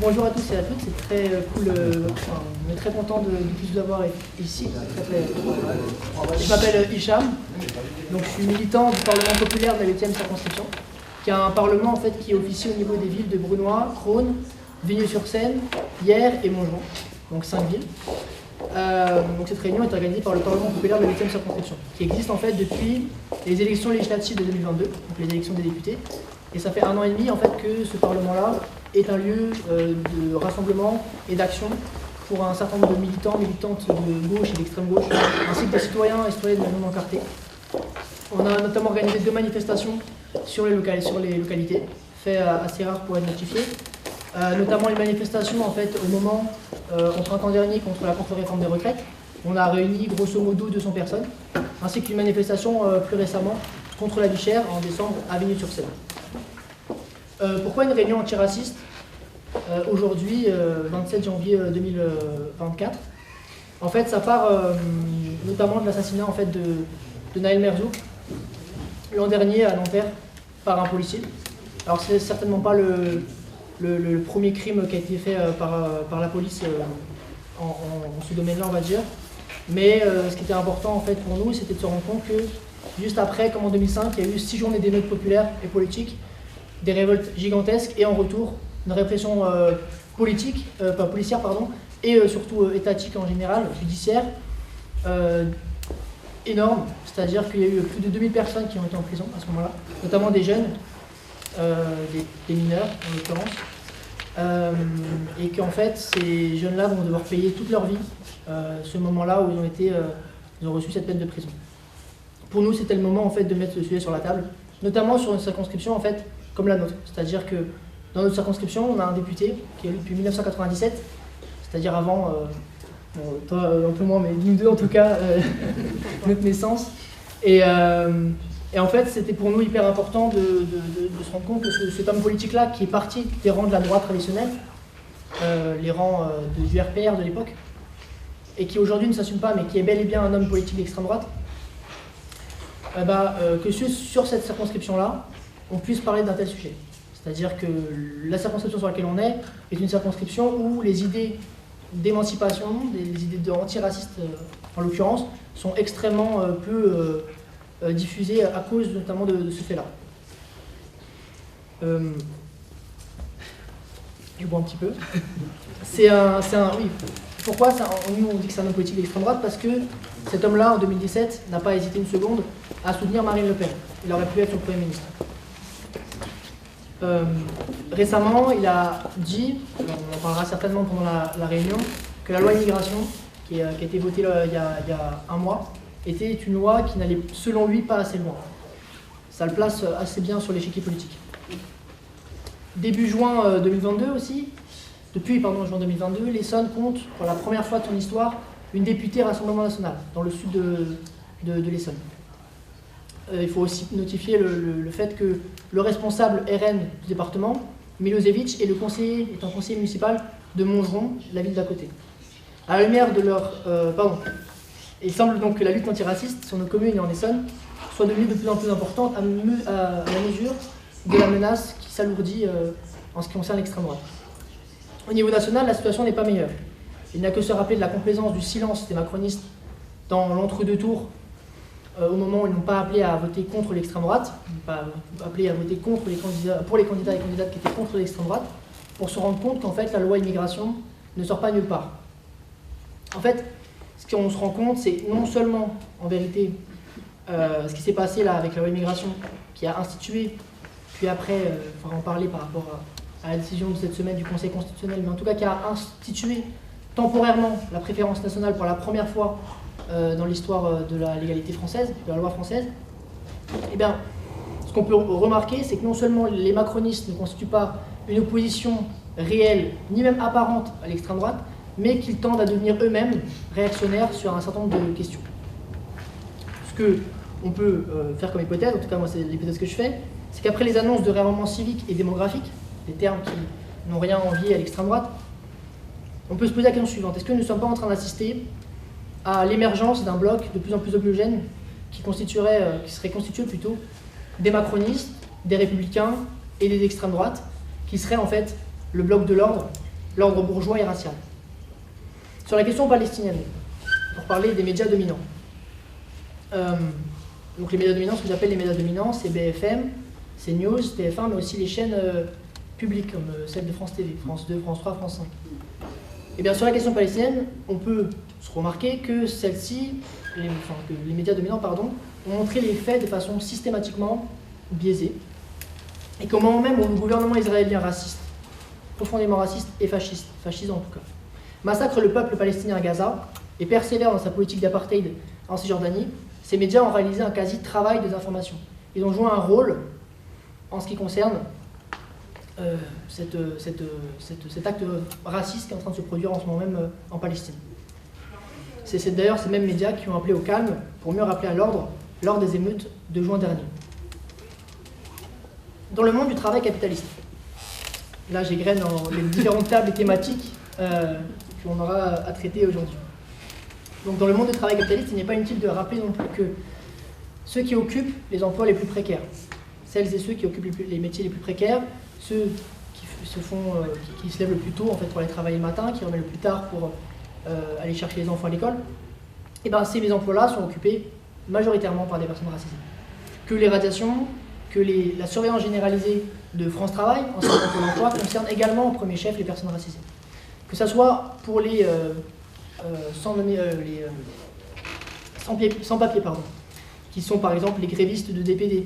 Bonjour à tous et à toutes, c'est très cool, on est très content de tous vous avoir ici. Je m'appelle Hicham, donc je suis militant du Parlement populaire de la 8e circonscription, qui est un parlement en fait qui officie au niveau des villes de Brunoy, Crosne, Vigneux-sur-Seine, Hyères et Montgeron, donc 5 villes. Donc cette réunion est organisée par le Parlement populaire de la 8e circonscription, qui existe en fait depuis les élections législatives de 2022, donc les élections des députés. Et ça fait 1 an et demi en fait que ce Parlement-là est un lieu de rassemblement et d'action pour un certain nombre de militants, militantes de gauche et d'extrême gauche, ainsi que des citoyens et citoyennes non encartés. On a notamment organisé 2 manifestations sur les localités, fait assez rare pour être notifié. Notamment les manifestations en fait au moment au printemps dernier contre la contre-réforme des retraites. On a réuni grosso modo 200 personnes, ainsi qu'une manifestation plus récemment contre la vie chère en décembre à Vigneux-sur-Seine. Pourquoi une réunion antiraciste aujourd'hui, 27 janvier 2024? En fait, ça part notamment de l'assassinat en fait, de Nahel Merzouk l'an dernier à Nanterre par un policier. Alors c'est certainement pas le premier crime qui a été fait par la police en ce domaine-là, on va dire. Mais ce qui était important en fait pour nous, c'était de se rendre compte que juste après, comme en 2005, il y a eu 6 journées d'émeutes populaires et politiques, des révoltes gigantesques et en retour une répression policière et surtout étatique en général, judiciaire, énorme. C'est-à-dire qu'il y a eu plus de 2000 personnes qui ont été en prison à ce moment-là, notamment des jeunes, des mineurs en l'occurrence, et qu'en fait ces jeunes-là vont devoir payer toute leur vie ce moment-là où ils ont reçu cette peine de prison. Pour nous, c'était le moment en fait de mettre ce sujet sur la table, notamment sur une circonscription en fait comme la nôtre. C'est-à-dire que dans notre circonscription, on a un député qui est élu depuis 1997, c'est-à-dire avant, toi un peu moins, mais nous deux en tout cas, notre naissance. Et en fait, c'était pour nous hyper important de se rendre compte que cet homme politique-là, qui est parti des rangs de la droite traditionnelle, les rangs du RPR de l'époque, et qui aujourd'hui ne s'assume pas, mais qui est bel et bien un homme politique d'extrême droite, que sur cette circonscription-là, on puisse parler d'un tel sujet. C'est-à-dire que la circonscription sur laquelle on est une circonscription où les idées d'émancipation, les idées d'antiracistes en l'occurrence, sont extrêmement peu diffusées à cause notamment de ce fait-là. Je bois un petit peu. Oui. Pourquoi nous on dit que c'est un homme politique d'extrême droite? Parce que cet homme-là, en 2017, n'a pas hésité une seconde à soutenir Marine Le Pen. Il aurait pu être son Premier ministre. Récemment, il a dit, on en parlera certainement pendant la réunion, que la loi immigration, qui a été votée il y a 1 mois, était une loi qui n'allait, selon lui, pas assez loin. Ça le place assez bien sur l'échiquier politique. Début juin 2022 aussi, depuis juin 2022, l'Essonne compte, pour la première fois de son histoire, une députée Rassemblement National, dans le sud de l'Essonne. Il faut aussi notifier le fait que le responsable RN du département, Milosevic, est un conseiller municipal de Montgeron, la ville d'à côté. À la lumière de il semble donc que la lutte antiraciste sur nos communes et en Essonne soit devenue de plus en plus importante à la mesure de la menace qui s'alourdit en ce qui concerne l'extrême droite. Au niveau national, la situation n'est pas meilleure. Il n'y a que se rappeler de la complaisance du silence des macronistes dans l'entre-deux tours au moment où ils n'ont pas appelé à voter contre l'extrême droite, pas appelé à voter pour les candidats et candidates qui étaient contre l'extrême droite, pour se rendre compte qu'en fait la loi immigration ne sort pas nulle part. En fait, ce qu'on se rend compte, c'est non seulement en vérité ce qui s'est passé là avec la loi immigration, qui a institué, puis après, il faudra en parler par rapport à la décision de cette semaine du Conseil constitutionnel, mais en tout cas qui a institué temporairement la préférence nationale pour la première fois dans l'histoire de la légalité française, de la loi française. Eh bien, ce qu'on peut remarquer, c'est que non seulement les macronistes ne constituent pas une opposition réelle, ni même apparente à l'extrême droite, mais qu'ils tendent à devenir eux-mêmes réactionnaires sur un certain nombre de questions. Ce qu'on peut faire comme hypothèse, en tout cas moi c'est l'hypothèse que je fais, c'est qu'après les annonces de réarmement civique et démographique, des termes qui n'ont rien envié à l'extrême droite, on peut se poser la question suivante: est-ce que nous ne sommes pas en train d'assister à l'émergence d'un bloc de plus en plus homogène qui serait constitué plutôt des macronistes, des républicains et des extrêmes droites, qui seraient en fait le bloc de l'ordre l'ordre bourgeois et racial. Sur la question palestinienne, pour parler des médias dominants. Donc les médias dominants, ce que j'appelle les médias dominants, c'est BFM, c'est News, TF1, mais aussi les chaînes publiques comme celle de France TV, France 2, France 3, France 5. Et bien sur la question palestinienne, on peut se remarquer que celle-ci, que les médias dominants, pardon, ont montré les faits de façon systématiquement biaisée. Et qu'au moment même où le gouvernement israélien raciste, profondément raciste et fascisant en tout cas, massacre le peuple palestinien à Gaza et persévère dans sa politique d'apartheid en Cisjordanie, ces médias ont réalisé un quasi-travail de désinformation. Ils ont joué un rôle en ce qui concerne cet acte raciste qui est en train de se produire en ce moment même en Palestine. C'est d'ailleurs ces mêmes médias qui ont appelé au calme pour mieux rappeler à l'ordre lors des émeutes de juin dernier. Dans le monde du travail capitaliste, là j'égrène dans les différentes tables thématiques qu'on aura à traiter aujourd'hui. Donc dans le monde du travail capitaliste, il n'est pas inutile de rappeler non plus que ceux qui occupent les emplois les plus précaires, celles et ceux qui occupent les métiers les plus précaires, ceux qui se lèvent le plus tôt en fait, pour aller travailler le matin, qui reviennent le plus tard pour aller chercher les enfants à l'école, et bien ces emplois-là sont occupés majoritairement par des personnes racisées. Que les radiations, que la surveillance généralisée de France Travail, anciennement Pôle emploi, concerne également au premier chef les personnes racisées. Que ce soit pour les sans-papiers, qui sont par exemple les grévistes de DPD,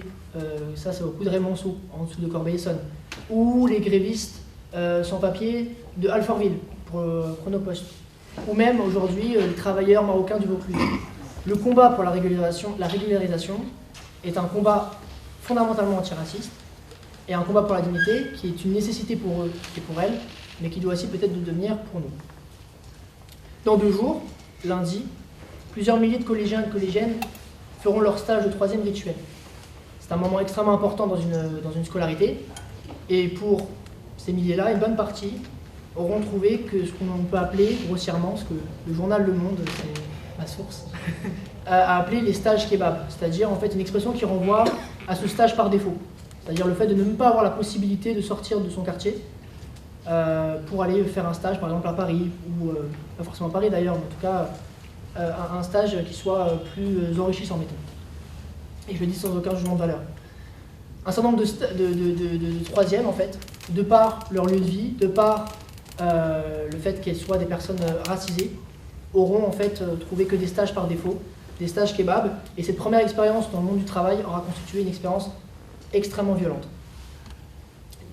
ça c'est au coup de Raymondceau, en dessous de Corbeil-Essonnes, ou les grévistes sans-papiers de Alfortville, pour Chronopost, ou même aujourd'hui les travailleurs marocains du Vaucluse. Le combat pour la régularisation est un combat fondamentalement antiraciste, et un combat pour la dignité qui est une nécessité pour eux et pour elles, mais qui doit aussi peut-être le devenir pour nous. Dans 2 jours, lundi, plusieurs milliers de collégiens et de collégiennes feront leur stage de 3e rituel. C'est un moment extrêmement important dans une scolarité, et pour ces milliers-là, une bonne partie auront trouvé que ce qu'on peut appeler grossièrement, ce que le journal Le Monde, c'est ma source, a appelé les stages kebab, c'est-à-dire en fait une expression qui renvoie à ce stage par défaut, c'est-à-dire le fait de ne même pas avoir la possibilité de sortir de son quartier pour aller faire un stage par exemple à Paris, ou pas forcément à Paris d'ailleurs, mais en tout cas un stage qui soit plus enrichissant, mettons. Et je le dis sans aucun jugement de valeur. Un certain nombre de troisièmes, en fait, de par leur lieu de vie, de par le fait qu'elles soient des personnes racisées, auront en fait trouvé que des stages par défaut, des stages kebab, et cette première expérience dans le monde du travail aura constitué une expérience extrêmement violente.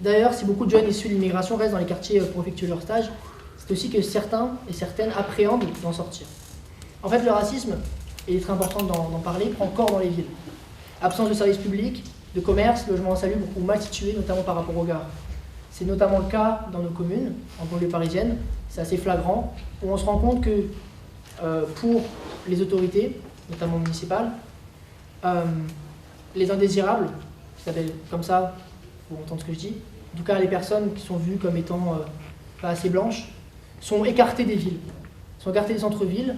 D'ailleurs, si beaucoup de jeunes issus de l'immigration restent dans les quartiers pour effectuer leur stage, c'est aussi que certains et certaines appréhendent d'en sortir. En fait, le racisme, et il est très important d'en parler, prend corps dans les villes. Absence de services publics, de commerce, logements insalubres ou mal situés, notamment par rapport aux gares. C'est notamment le cas dans nos communes, en banlieue parisienne, c'est assez flagrant, où on se rend compte que pour les autorités, notamment municipales, les indésirables, qui s'appellent comme ça, pour entendre ce que je dis, en tout cas les personnes qui sont vues comme étant pas assez blanches, sont écartées des villes, sont écartées des centres-villes,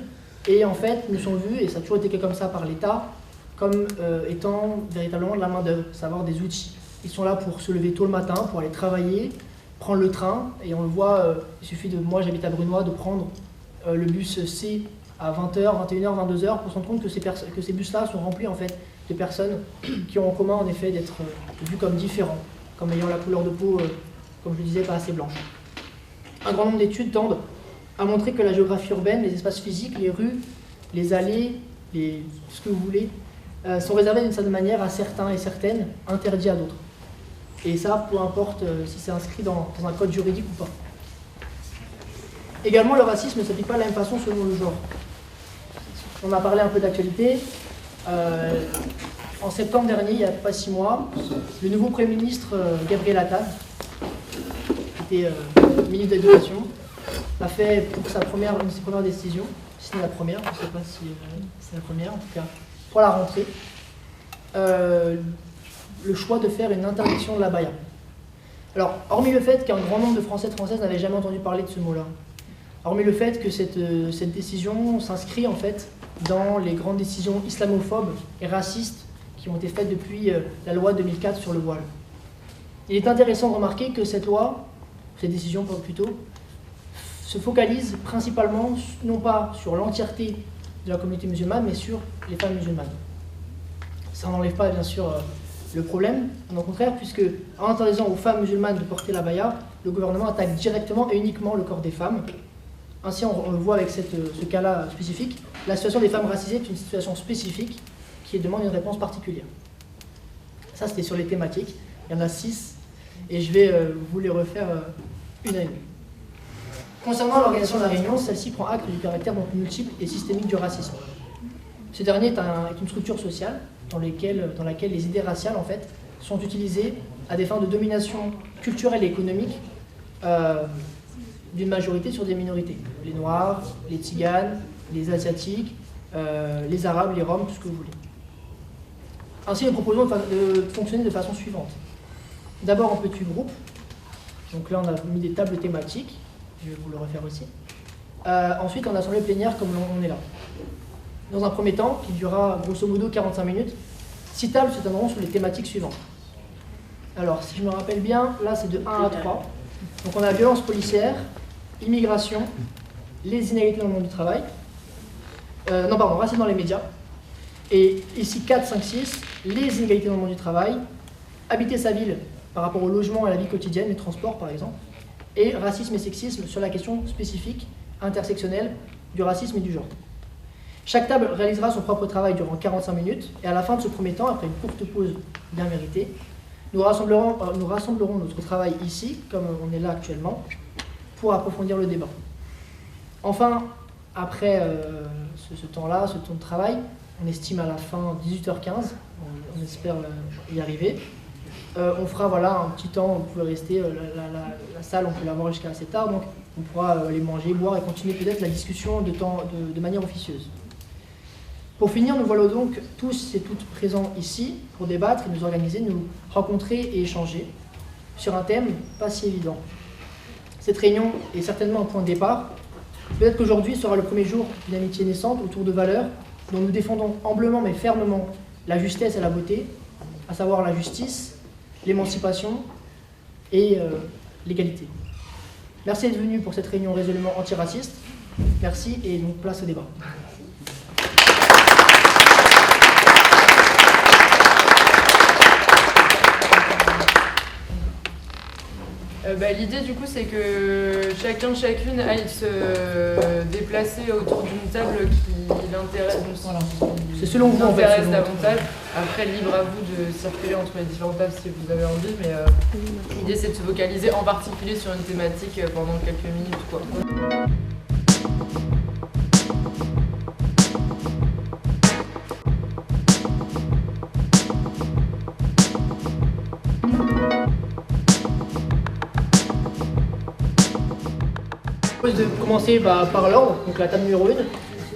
et en fait ne sont vues, et ça a toujours été comme ça par l'État, comme étant véritablement de la main-d'œuvre, savoir des outils. Ils sont là pour se lever tôt le matin, pour aller travailler, prendre le train, et on le voit, il suffit de, moi j'habite à Brunois, de prendre le bus C à 20h, 21h, 22h, pour se rendre compte que ces bus-là sont remplis en fait de personnes qui ont en commun en effet d'être vues comme différents, comme ayant la couleur de peau, comme je le disais, pas assez blanche. Un grand nombre d'études tendent à montrer que la géographie urbaine, les espaces physiques, les rues, les allées, ce que vous voulez, sont réservés d'une certaine manière à certains et certaines, interdits à d'autres. Et ça, peu importe si c'est inscrit dans un code juridique ou pas. Également, le racisme ne s'applique pas de la même façon selon le genre. On a parlé un peu d'actualité. En septembre dernier, il n'y a pas 6 mois, le nouveau Premier ministre Gabriel Attal, qui était ministre de l'Éducation, a fait pour une de ses premières décisions, si c'est la première, je ne sais pas si c'est la première, en tout cas pour la rentrée, le choix de faire une interdiction de l'abaya. Alors, hormis le fait qu'un grand nombre de Français et de Françaises n'avaient jamais entendu parler de ce mot-là, hormis le fait que cette décision s'inscrit en fait dans les grandes décisions islamophobes et racistes qui ont été faites depuis la loi 2004 sur le voile. Il est intéressant de remarquer que cette décision plutôt, se focalise principalement, non pas sur l'entièreté de la communauté musulmane, mais sur les femmes musulmanes. Ça n'enlève pas, bien sûr, le problème, au contraire, puisque en interdisant aux femmes musulmanes de porter la baya, le gouvernement attaque directement et uniquement le corps des femmes. Ainsi, on le voit avec ce cas-là spécifique. La situation des femmes racisées est une situation spécifique qui demande une réponse particulière. Ça, c'était sur les thématiques. Il y en a 6, et je vais vous les refaire une à une. Concernant l'organisation de la réunion, celle-ci prend acte du caractère donc multiple et systémique du racisme. Ce dernier est une structure sociale dans laquelle les idées raciales en fait, sont utilisées à des fins de domination culturelle et économique d'une majorité sur des minorités. Les Noirs, les Tziganes, les Asiatiques, les Arabes, les Roms, tout ce que vous voulez. Ainsi, nous proposons de fonctionner de façon suivante. D'abord en petits groupes. Donc là, on a mis des tables thématiques. Je vais vous le refaire aussi. Ensuite, en assemblée plénière, comme on est là. Dans un premier temps, qui durera grosso modo 45 minutes, 6 tables se tiendront sur les thématiques suivantes. Alors, si je me rappelle bien, là c'est de 1 à 3. Donc on a violence policière, immigration, les inégalités dans le monde du travail, racisme dans les médias. Et ici 4, 5, 6, les inégalités dans le monde du travail, habiter sa ville par rapport au logement et à la vie quotidienne, les transports par exemple, et racisme et sexisme sur la question spécifique, intersectionnelle, du racisme et du genre. Chaque table réalisera son propre travail durant 45 minutes, et à la fin de ce premier temps, après une courte pause bien méritée, nous rassemblerons notre travail ici, comme on est là actuellement, pour approfondir le débat. Enfin, après ce temps-là, ce temps de travail, on estime à la fin 18h15, on espère y arriver. On fera un petit temps, vous pouvez rester, la salle, on peut l'avoir jusqu'à assez tard, donc on pourra aller manger, boire et continuer peut-être la discussion de manière officieuse. Pour finir, nous voilà donc tous et toutes présents ici pour débattre et nous organiser, nous rencontrer et échanger sur un thème pas si évident. Cette réunion est certainement un point de départ. Peut-être qu'aujourd'hui sera le premier jour d'une amitié naissante autour de valeurs dont nous défendons humblement mais fermement la justesse et la beauté, à savoir la justice, l'émancipation et l'égalité. Merci d'être venu pour cette réunion résolument antiraciste. Merci et donc place au débat. L'idée du coup c'est que chacune aille se déplacer autour d'une table qui l'intéresse, voilà. C'est selon vous intéresse davantage. Après, libre à vous de circuler entre les différentes tables si vous avez envie, mais l'idée c'est de se focaliser en particulier sur une thématique pendant quelques minutes, quoi. De commencer par l'ordre, donc la table numéro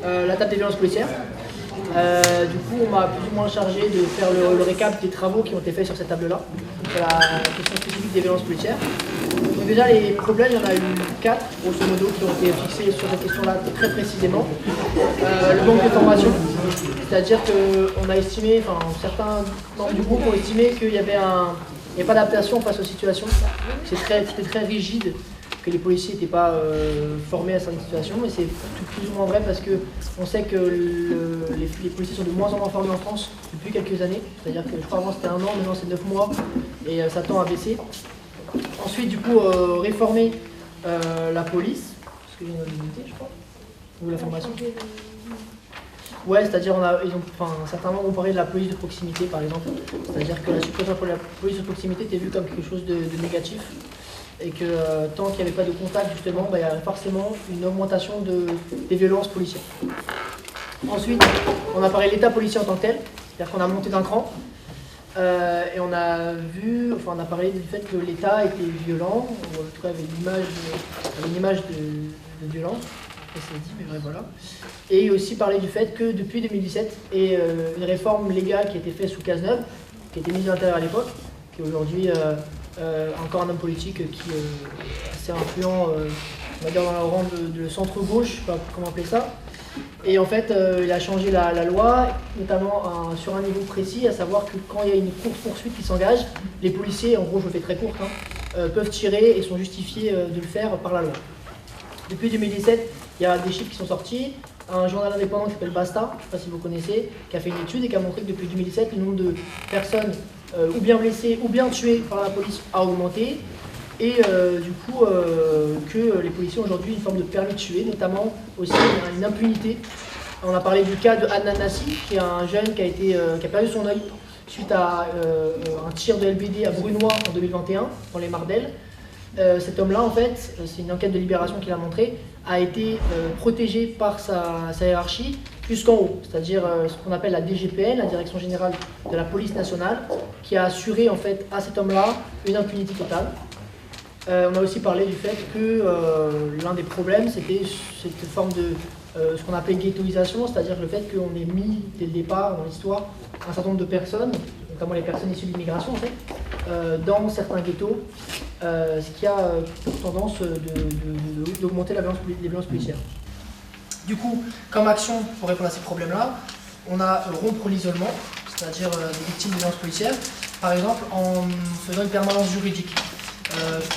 1, la table des violences policières. Du coup, on m'a plus ou moins chargé de faire le récap des travaux qui ont été faits sur cette table-là, sur la question spécifique des violences policières. Donc déjà, les problèmes, il y en a eu 4, grosso modo, qui ont été fixés sur cette question-là très précisément. Le manque de formation, c'est-à-dire qu'on a estimé, certains membres du groupe ont estimé qu'il n'y avait pas d'adaptation face aux situations. C'était très rigide, que les policiers n'étaient pas formés à certaines situations, mais c'est plus ou moins vrai parce qu'on sait que les policiers sont de moins en moins formés en France depuis quelques années. C'est-à-dire que je crois avant c'était 1 an, maintenant c'est 9 mois et ça tend à baisser. Ensuite, du coup, réformer la police, parce qu'il y a une unité, je crois, ou la formation. Ouais, c'est-à-dire certains membres ont parlé de la police de proximité par exemple. C'est-à-dire que la suppression pour la police de proximité était vue comme quelque chose de négatif. Et que tant qu'il n'y avait pas de contact, justement, il y avait forcément une augmentation des violences policières. Ensuite, on a parlé de l'état policier en tant que tel, c'est-à-dire qu'on a monté d'un cran, et on a parlé du fait que l'État était violent, ou en tout cas avait une image de violence, après c'est dit, mais ouais, voilà. Et aussi parler du fait que depuis 2017, et une réforme légale qui a été faite sous Cazeneuve, qui a été mise à l'intérieur à l'époque, qui est aujourd'hui encore un homme politique qui est assez influent, on va dire dans le rang de centre-gauche, je ne sais pas comment appeler ça. Et en fait, il a changé la loi, notamment sur un niveau précis, à savoir que quand il y a une course-poursuite qui s'engage, les policiers, en gros je le fais très court, peuvent tirer et sont justifiés de le faire par la loi. Depuis 2017, il y a des chiffres qui sont sortis. Un journal indépendant qui s'appelle Basta, je ne sais pas si vous connaissez, qui a fait une étude et qui a montré que depuis 2017, le nombre de personnes ou bien blessées ou bien tuées par la police a augmenté. Et du coup, que les policiers ont aujourd'hui une forme de permis de tuer, notamment aussi une impunité. On a parlé du cas de Adnan Nassi, qui est un jeune qui a perdu son œil suite à un tir de LBD à Brunois en 2021, dans les Mardelles. Cet homme-là, en fait, c'est une enquête de Libération qui l'a montré, a été protégé par sa hiérarchie jusqu'en haut, c'est-à-dire ce qu'on appelle la DGPN, la Direction Générale de la Police Nationale, qui a assuré en fait à cet homme-là une impunité totale. On a aussi parlé du fait que l'un des problèmes, c'était cette forme de ce qu'on appelle ghettoisation, c'est-à-dire le fait qu'on ait mis dès le départ dans l'histoire un certain nombre de personnes, notamment les personnes issues de l'immigration en fait, dans certains ghettos, ce qui a tendance d'augmenter les violences policières. Du coup, comme action pour répondre à ces problèmes-là, on a rompre l'isolement, c'est-à-dire des victimes de violences policières, par exemple en faisant une permanence juridique,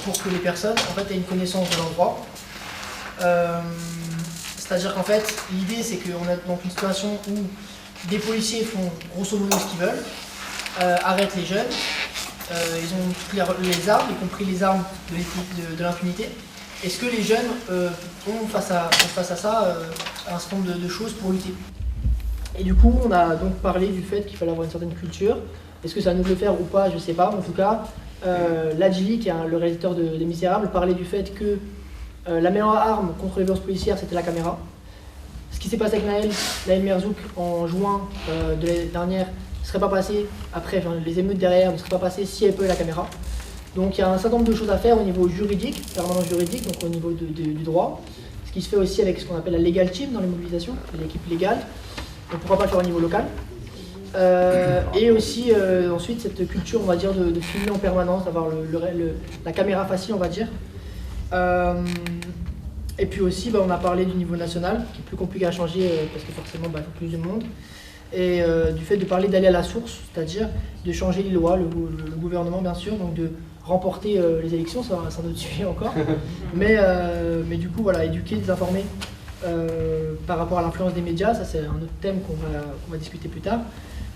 pour que les personnes en fait, aient une connaissance de leur droit. C'est-à-dire qu'en fait, l'idée c'est qu'on est dans une situation où des policiers font grosso modo ce qu'ils veulent, arrêtent les jeunes, ils ont toutes les armes, y compris les armes de l'impunité. Est-ce que les jeunes ont face à ça un certain nombre de choses pour lutter? Et du coup, on a donc parlé du fait qu'il fallait avoir une certaine culture. Est-ce que ça nous le faire ou pas, je ne sais pas. En tout cas, Ladjili, qui est le réalisateur des Misérables, parlait du fait que la meilleure arme contre les violences policières, c'était la caméra. Ce qui s'est passé avec Naël Merzouk en juin de l'année dernière ne serait pas passé, après les émeutes derrière, ne serait pas passé si elle peut la caméra. Donc il y a un certain nombre de choses à faire au niveau juridique, permanence juridique, donc au niveau du droit. Ce qui se fait aussi avec ce qu'on appelle la legal team dans les mobilisations, l'équipe légale. Donc pourquoi pas le faire au niveau local. Et aussi ensuite cette culture, on va dire, de filmer en permanence, d'avoir la caméra facile, on va dire. Et puis aussi, on a parlé du niveau national, qui est plus compliqué à changer parce que forcément, il faut plus de monde. Et du fait de parler d'aller à la source, c'est-à-dire de changer les lois, le gouvernement bien sûr, donc de remporter les élections, ça c'est un autre sujet encore. Mais du coup, voilà, éduquer, désinformer par rapport à l'influence des médias, ça c'est un autre thème qu'on va discuter plus tard.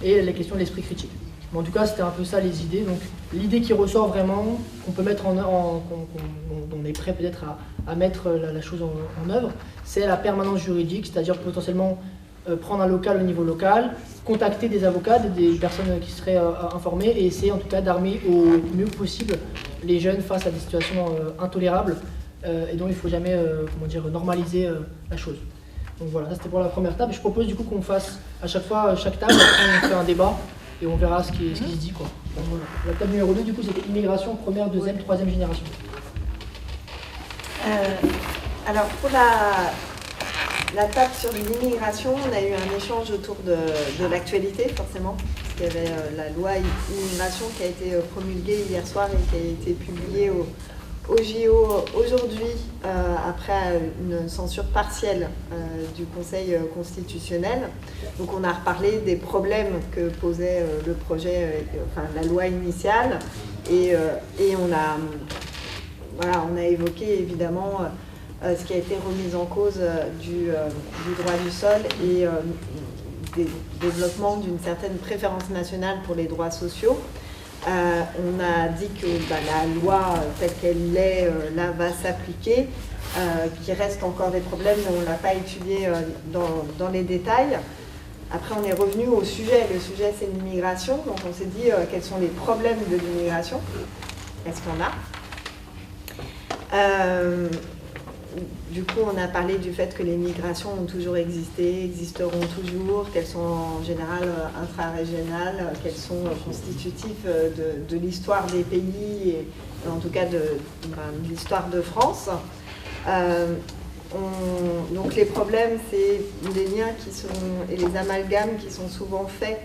Et la question de l'esprit critique. Mais en tout cas, c'était un peu ça les idées. Donc l'idée qui ressort vraiment, qu'on peut mettre qu'on est prêt peut-être à mettre la chose en œuvre, c'est la permanence juridique, c'est-à-dire potentiellement prendre un local au niveau local, contacter des avocats, des personnes qui seraient informées et essayer en tout cas d'armer au mieux possible les jeunes face à des situations intolérables et dont il ne faut jamais normaliser la chose. Donc voilà, ça c'était pour la première table. Je propose du coup qu'on fasse à chaque fois, chaque table, après on fait un débat et on verra ce qui se dit quoi. Donc, voilà. La table numéro 2 du coup c'était immigration, première, deuxième, troisième génération. Alors pour la table sur l'immigration, on a eu un échange autour de l'actualité forcément. Il y avait la loi immigration qui a été promulguée hier soir et qui a été publiée au JO aujourd'hui après une censure partielle du Conseil constitutionnel. Donc on a reparlé des problèmes que posait le projet, la loi initiale et on a évoqué évidemment ce qui a été remis en cause du droit du sol et des développements d'une certaine préférence nationale pour les droits sociaux. On a dit que la loi telle qu'elle est là va s'appliquer, qu'il reste encore des problèmes, mais on ne l'a pas étudié dans les détails. Après, on est revenu au sujet. Le sujet, c'est l'immigration. Donc, on s'est dit quels sont les problèmes de l'immigration. Est-ce qu'il y en a Du coup, on a parlé du fait que les migrations ont toujours existé, existeront toujours, qu'elles sont en général intra-régionales, qu'elles sont constitutives de l'histoire des pays et en tout cas de l'histoire de France. Donc les problèmes, c'est les liens et les amalgames qui sont souvent faits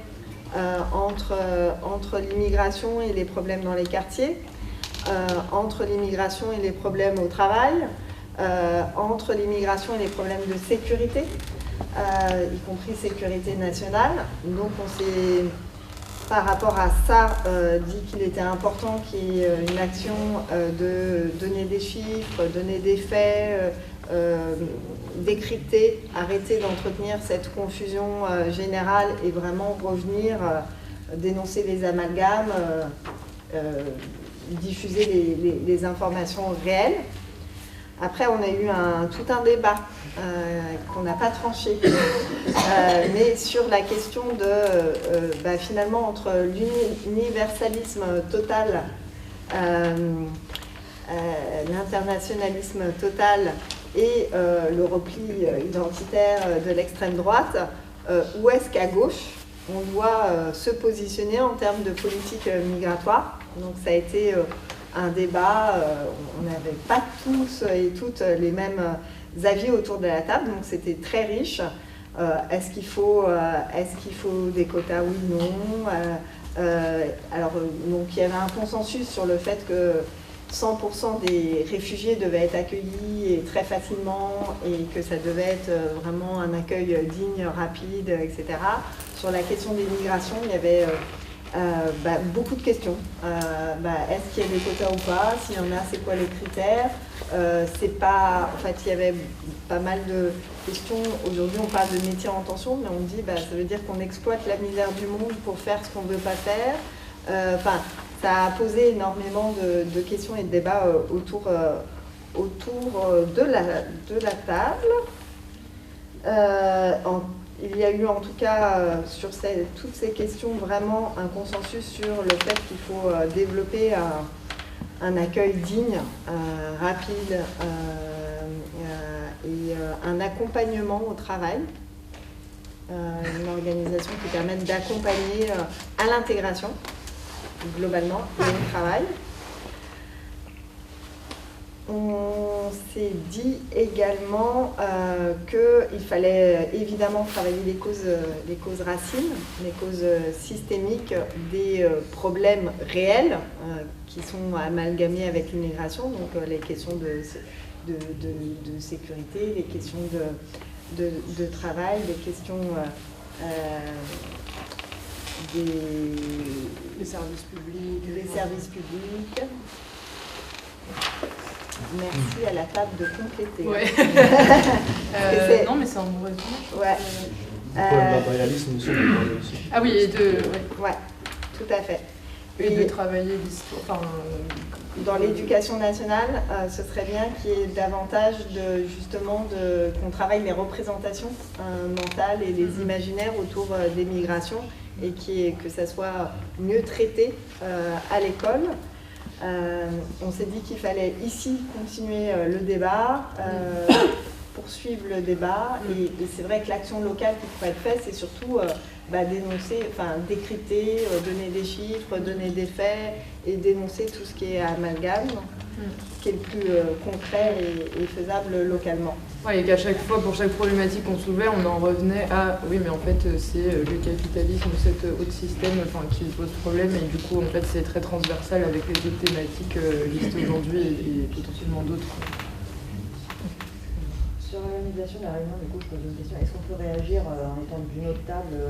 entre l'immigration et les problèmes dans les quartiers, entre l'immigration et les problèmes au travail, entre l'immigration et les problèmes de sécurité, y compris sécurité nationale. Donc on s'est, par rapport à ça, dit qu'il était important qu'il y ait une action de donner des chiffres, donner des faits, décrypter, arrêter d'entretenir cette confusion générale et vraiment revenir, dénoncer les amalgames, diffuser les informations réelles. Après, on a eu tout un débat qu'on n'a pas tranché, mais sur la question de, finalement, entre l'universalisme total, l'internationalisme total et le repli identitaire de l'extrême droite, où est-ce qu'à gauche, on doit se positionner en termes de politique migratoire. Donc ça a été un débat, on n'avait pas tous et toutes les mêmes avis autour de la table, donc c'était très riche. Est-ce qu'il faut des quotas, oui, non. Alors, donc il y avait un consensus sur le fait que 100% des réfugiés devaient être accueillis et très facilement et que ça devait être vraiment un accueil digne, rapide, etc. Sur la question des migrations, il y avait beaucoup de questions. Est-ce qu'il y a des quotas ou pas? S'il y en a, c'est quoi les critères? Il y avait pas mal de questions. Aujourd'hui, on parle de métiers en tension, mais on dit ça veut dire qu'on exploite la misère du monde pour faire ce qu'on ne veut pas faire. Ça a posé énormément de questions et de débats autour de la table. Il y a eu en tout cas sur toutes ces questions vraiment un consensus sur le fait qu'il faut développer un accueil digne, rapide et un accompagnement au travail. Une organisation qui permette d'accompagner à l'intégration globalement et au travail. On s'est dit également qu'il fallait évidemment travailler les causes racines, les causes systémiques des problèmes réels qui sont amalgamés avec l'immigration, donc les questions de sécurité, les questions de travail, les questions les services publics. Merci à la table de compléter. Ouais. Non, mais c'est un bon résumé. Ouais. Le matérialisme aussi. Ah oui, ouais, tout à fait. Et de travailler l'histoire. Dans l'éducation nationale, ce serait bien qu'il y ait davantage qu'on travaille les représentations mentales et les imaginaires autour des migrations et que ça soit mieux traité à l'école. On s'est dit qu'il fallait ici continuer le débat, poursuivre le débat, et c'est vrai que l'action locale qui pourrait être faite, c'est surtout dénoncer, décrypter, donner des chiffres, donner des faits et dénoncer tout ce qui est amalgame, ce qui est le plus concret et faisable localement. Ouais, et qu'à chaque fois, pour chaque problématique qu'on soulevait, on en revenait à oui, mais en fait, c'est le capitalisme ou cet autre système qui pose problème, et du coup, en fait, c'est très transversal avec les autres thématiques listées aujourd'hui et potentiellement d'autres. Sur l'organisation de la réunion, du coup, je pose une question. Est-ce qu'on peut réagir en étant d'une autre table?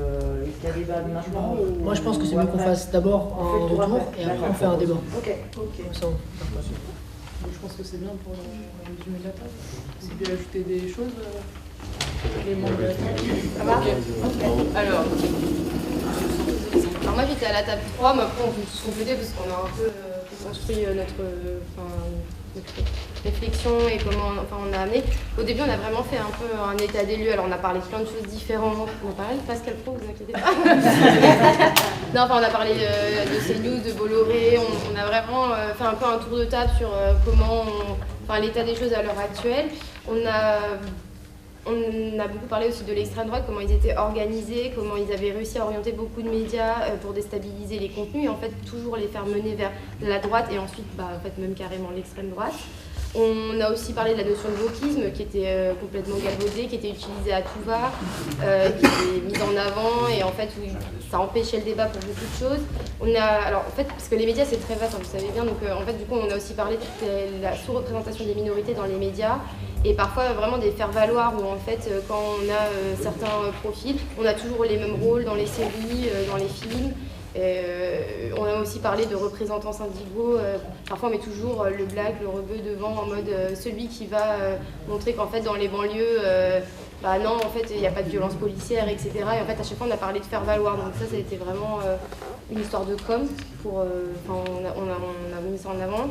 Est-ce qu'il y a débat maintenant? Moi, je pense que c'est mieux qu'on fasse d'abord un retour et après on fait un débat. Ok. Je pense que c'est bien pour le résumé de la table. C'est bien ajouter des choses, les membres de la table. Ça va? Alors, moi j'étais à la table 3, mais après on peut tous compléter parce qu'on a un peu construit notre réflexion et comment on a amené. Au début on a vraiment fait un peu un état des lieux, alors on a parlé de plein de choses différentes. On a parlé de Pascal Pro, vous inquiétez pas. Non, on a parlé de CNews, de Bolloré, on a vraiment fait un peu un tour de table sur l'état des choses à l'heure actuelle. On a beaucoup parlé aussi de l'extrême droite, comment ils étaient organisés, comment ils avaient réussi à orienter beaucoup de médias pour déstabiliser les contenus et en fait toujours les faire mener vers la droite et ensuite même carrément l'extrême droite. On a aussi parlé de la notion de wokisme qui était complètement galvaudée, qui était utilisée à tout va, qui était mise en avant et en fait ça empêchait le débat pour beaucoup de choses. Parce que les médias c'est très vaste, vous savez bien, donc du coup on a aussi parlé de la sous-représentation des minorités dans les médias et parfois vraiment des faire-valoir où en fait quand on a certains profils, on a toujours les mêmes rôles dans les séries, dans les films. On a aussi parlé de représentants syndicaux. Parfois on met toujours le black, le rebeu devant en mode celui qui va montrer qu'en fait dans les banlieues, bah non, en fait il n'y a pas de violence policière, etc. Et en fait à chaque fois on a parlé de faire valoir. Donc ça a été vraiment une histoire de com. On a mis ça en avant.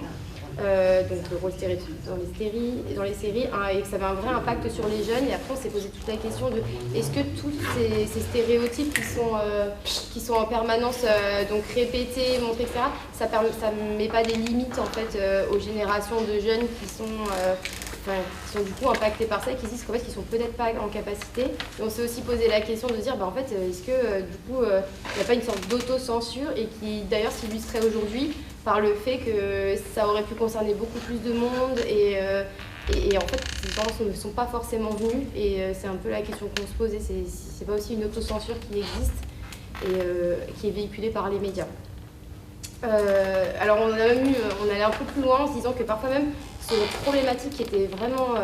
Donc le rôle stéréotype dans les séries et que ça avait un vrai impact sur les jeunes. Et après on s'est posé toute la question de est-ce que tous ces stéréotypes qui sont en permanence donc répétés, montrés, etc. Ça ne met pas des limites en fait aux générations de jeunes qui sont du coup impactés par ça et qui disent qu'en fait qu'ils sont peut-être pas en capacité. Et on s'est aussi posé la question de dire en fait est-ce que du coup il n'y a pas une sorte d'autocensure et qui d'ailleurs s'illustrerait aujourd'hui par le fait que ça aurait pu concerner beaucoup plus de monde et en fait ces gens ne sont pas forcément venus et c'est un peu la question qu'on se pose, c'est pas aussi une autocensure qui existe et qui est véhiculée par les médias. Alors on allait un peu plus loin en se disant que parfois même sur des problématiques qui étaient vraiment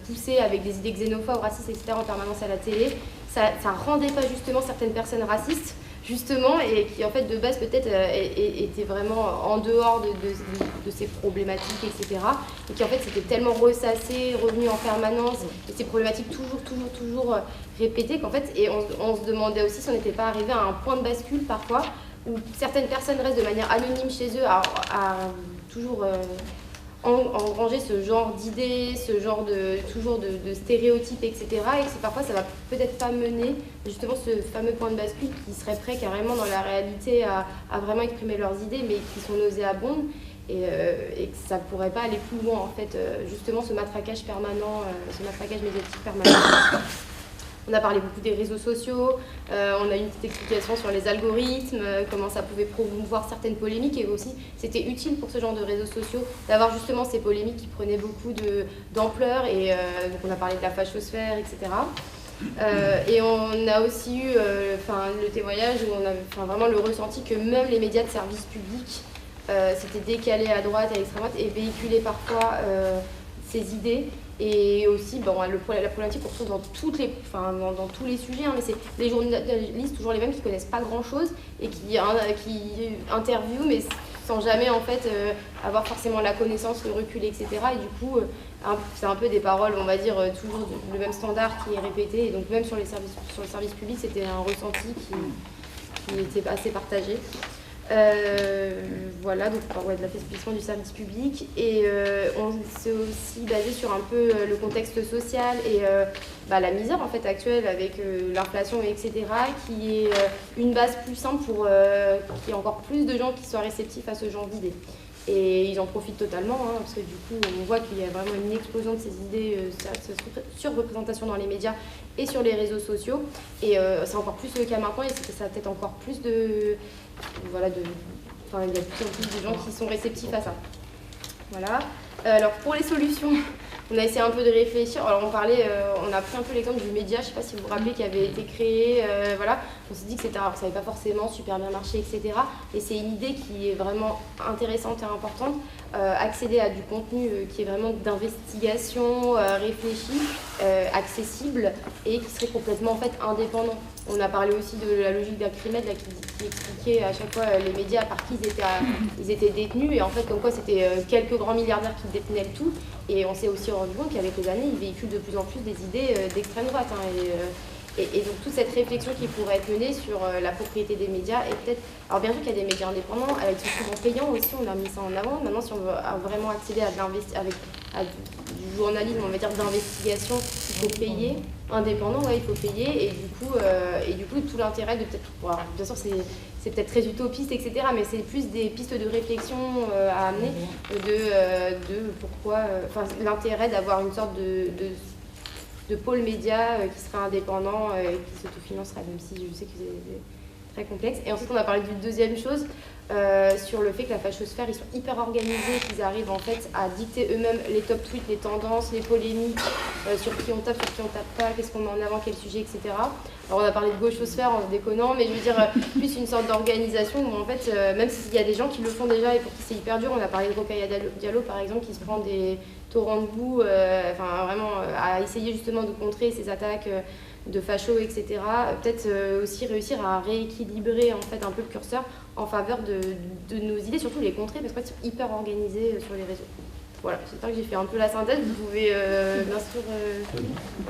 poussées avec des idées xénophobes, racistes, etc. en permanence à la télé, ça rendait pas justement certaines personnes racistes justement, et qui en fait de base peut-être étaient vraiment en dehors de ces problématiques, etc. Et qui en fait c'était tellement ressassé, revenu en permanence, et ces problématiques toujours répétées qu'en fait, et on se demandait aussi si on n'était pas arrivé à un point de bascule parfois, où certaines personnes restent de manière anonyme chez eux à toujours engranger ce genre d'idées, ce genre de stéréotypes, etc. Et que parfois ça va peut-être pas mener justement ce fameux point de bascule qui serait prêt carrément dans la réalité à vraiment exprimer leurs idées, mais qui sont nauséabondes et que ça pourrait pas aller plus loin en fait, justement ce matraquage permanent, ce matraquage médiatique permanent. On a parlé beaucoup des réseaux sociaux, on a eu une petite explication sur les algorithmes, comment ça pouvait promouvoir certaines polémiques et aussi c'était utile pour ce genre de réseaux sociaux d'avoir justement ces polémiques qui prenaient beaucoup d'ampleur et donc on a parlé de la fachosphère, etc. Et on a aussi eu le témoignage où on a vraiment le ressenti que même les médias de service public s'étaient décalés à droite et à l'extrême droite et véhiculaient parfois ces idées. Et aussi, la problématique qu'on retrouve dans tous les sujets, mais c'est les journalistes, toujours les mêmes, qui connaissent pas grand-chose et qui interviewent, mais sans jamais en fait avoir forcément la connaissance, le recul, etc. Et du coup, c'est un peu des paroles, on va dire, toujours le même standard qui est répété. Et donc même sur le service public, c'était un ressenti qui était assez partagé. Voilà, donc on parle de l'affaiblissement du service public et on s'est aussi basé sur un peu le contexte social et la misère en fait actuelle avec l'inflation, etc., qui est une base plus simple pour qu'il y ait encore plus de gens qui soient réceptifs à ce genre d'idées. Et ils en profitent totalement, parce que du coup on voit qu'il y a vraiment une explosion de ces idées, cette surreprésentation dans les médias et sur les réseaux sociaux. Et c'est encore plus le cas maintenant et ça a peut-être encore plus de... il y a de plus en plus de gens qui sont réceptifs à ça. Voilà. Alors pour les solutions, on a essayé un peu de réfléchir. Alors on a pris un peu l'exemple du média, je ne sais pas si vous vous rappelez, qui avait été créé. On s'est dit que ça n'avait pas forcément super bien marché, etc. Et c'est une idée qui est vraiment intéressante et importante. Accéder à du contenu qui est vraiment d'investigation, réfléchi, accessible et qui serait complètement en fait indépendant. On a parlé aussi de la logique d'Archimède qui expliquait à chaque fois les médias par qui ils étaient détenus et en fait comme quoi c'était quelques grands milliardaires qui détenaient le tout. Et on s'est aussi rendu compte qu'avec les années, ils véhiculent de plus en plus des idées d'extrême droite. Et donc toute cette réflexion qui pourrait être menée sur la propriété des médias et peut-être... Alors bien sûr qu'il y a des médias indépendants, ils sont souvent payants aussi, on a mis ça en avant. Maintenant si on veut vraiment accéder à du journalisme, on va dire d'investigation, il faut payer. Indépendant, il faut payer. Et du coup tout l'intérêt de peut-être... Bon, alors, bien sûr c'est peut-être très utopiste, etc. Mais c'est plus des pistes de réflexion à amener de pourquoi... l'intérêt d'avoir une sorte de pôle média qui serait indépendant et qui s'autofinancerait, même si je sais que c'est très complexe. Et ensuite, on a parlé d'une deuxième chose, sur le fait que la fachosphère, ils sont hyper organisés, qu'ils arrivent en fait à dicter eux-mêmes les top tweets, les tendances, les polémiques, sur qui on tape pas, qu'est-ce qu'on met en avant, quel sujet, etc. Alors on a parlé de gauchosphère en se déconnant, mais je veux dire plus une sorte d'organisation où en fait, même s'il y a des gens qui le font déjà et pour qui c'est hyper dur, on a parlé de Rokhaya Diallo par exemple, qui se prend des torrents de boue, vraiment à essayer justement de contrer ces attaques de fachos, etc. Peut-être aussi réussir à rééquilibrer en fait un peu le curseur en faveur de nos idées, surtout les contrer, parce qu'en fait, ils sont hyper organisés sur les réseaux. Voilà, j'espère que j'ai fait un peu la synthèse. Vous pouvez bien sûr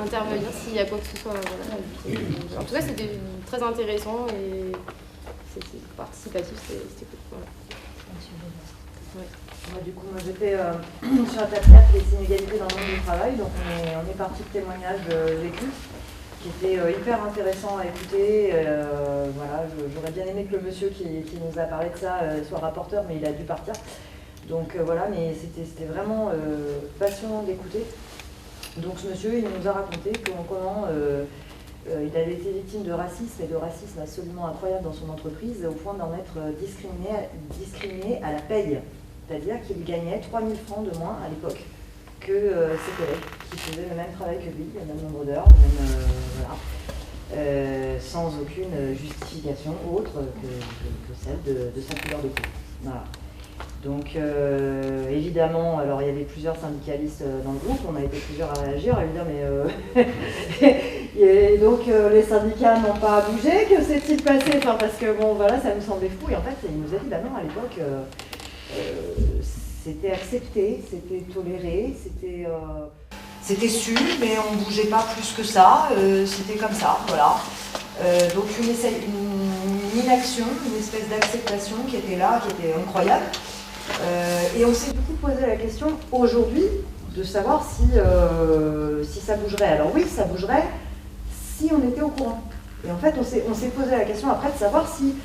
intervenir s'il y a quoi que ce soit. Voilà. En tout cas, c'était très intéressant et c'est participatif, c'était cool. Voilà. Moi, du coup, j'étais sur la plateforme des inégalités dans le monde du travail, donc on est parti de témoignages vécus qui étaient hyper intéressants à écouter. Voilà, j'aurais bien aimé que le monsieur qui nous a parlé de ça soit rapporteur, mais il a dû partir. Donc voilà, mais c'était vraiment passionnant d'écouter. Donc ce monsieur, il nous a raconté comment il avait été victime de racisme, et de racisme absolument incroyable dans son entreprise, au point d'en être discriminé à la paye. C'est-à-dire qu'il gagnait 3 000 francs de moins à l'époque que ses collègues qui faisaient le même travail que lui, le même nombre d'heures, voilà, sans aucune justification autre que celle de sa couleur de peau. Voilà. Donc évidemment, alors il y avait plusieurs syndicalistes dans le groupe, on a été plusieurs à réagir, à lui dire mais et donc les syndicats n'ont pas bougé, que s'est-il passé, enfin, parce que bon voilà, ça nous semblait fou, et en fait il nous a dit bah non, à l'époque c'était accepté, c'était toléré, c'était su, mais on ne bougeait pas plus que ça, c'était comme ça, voilà. Donc une inaction, une espèce d'acceptation qui était là, qui était incroyable. Et on s'est du coup posé la question aujourd'hui de savoir si ça bougerait. Alors oui, ça bougerait si on était au courant. Et en fait, on s'est posé la question après de savoir si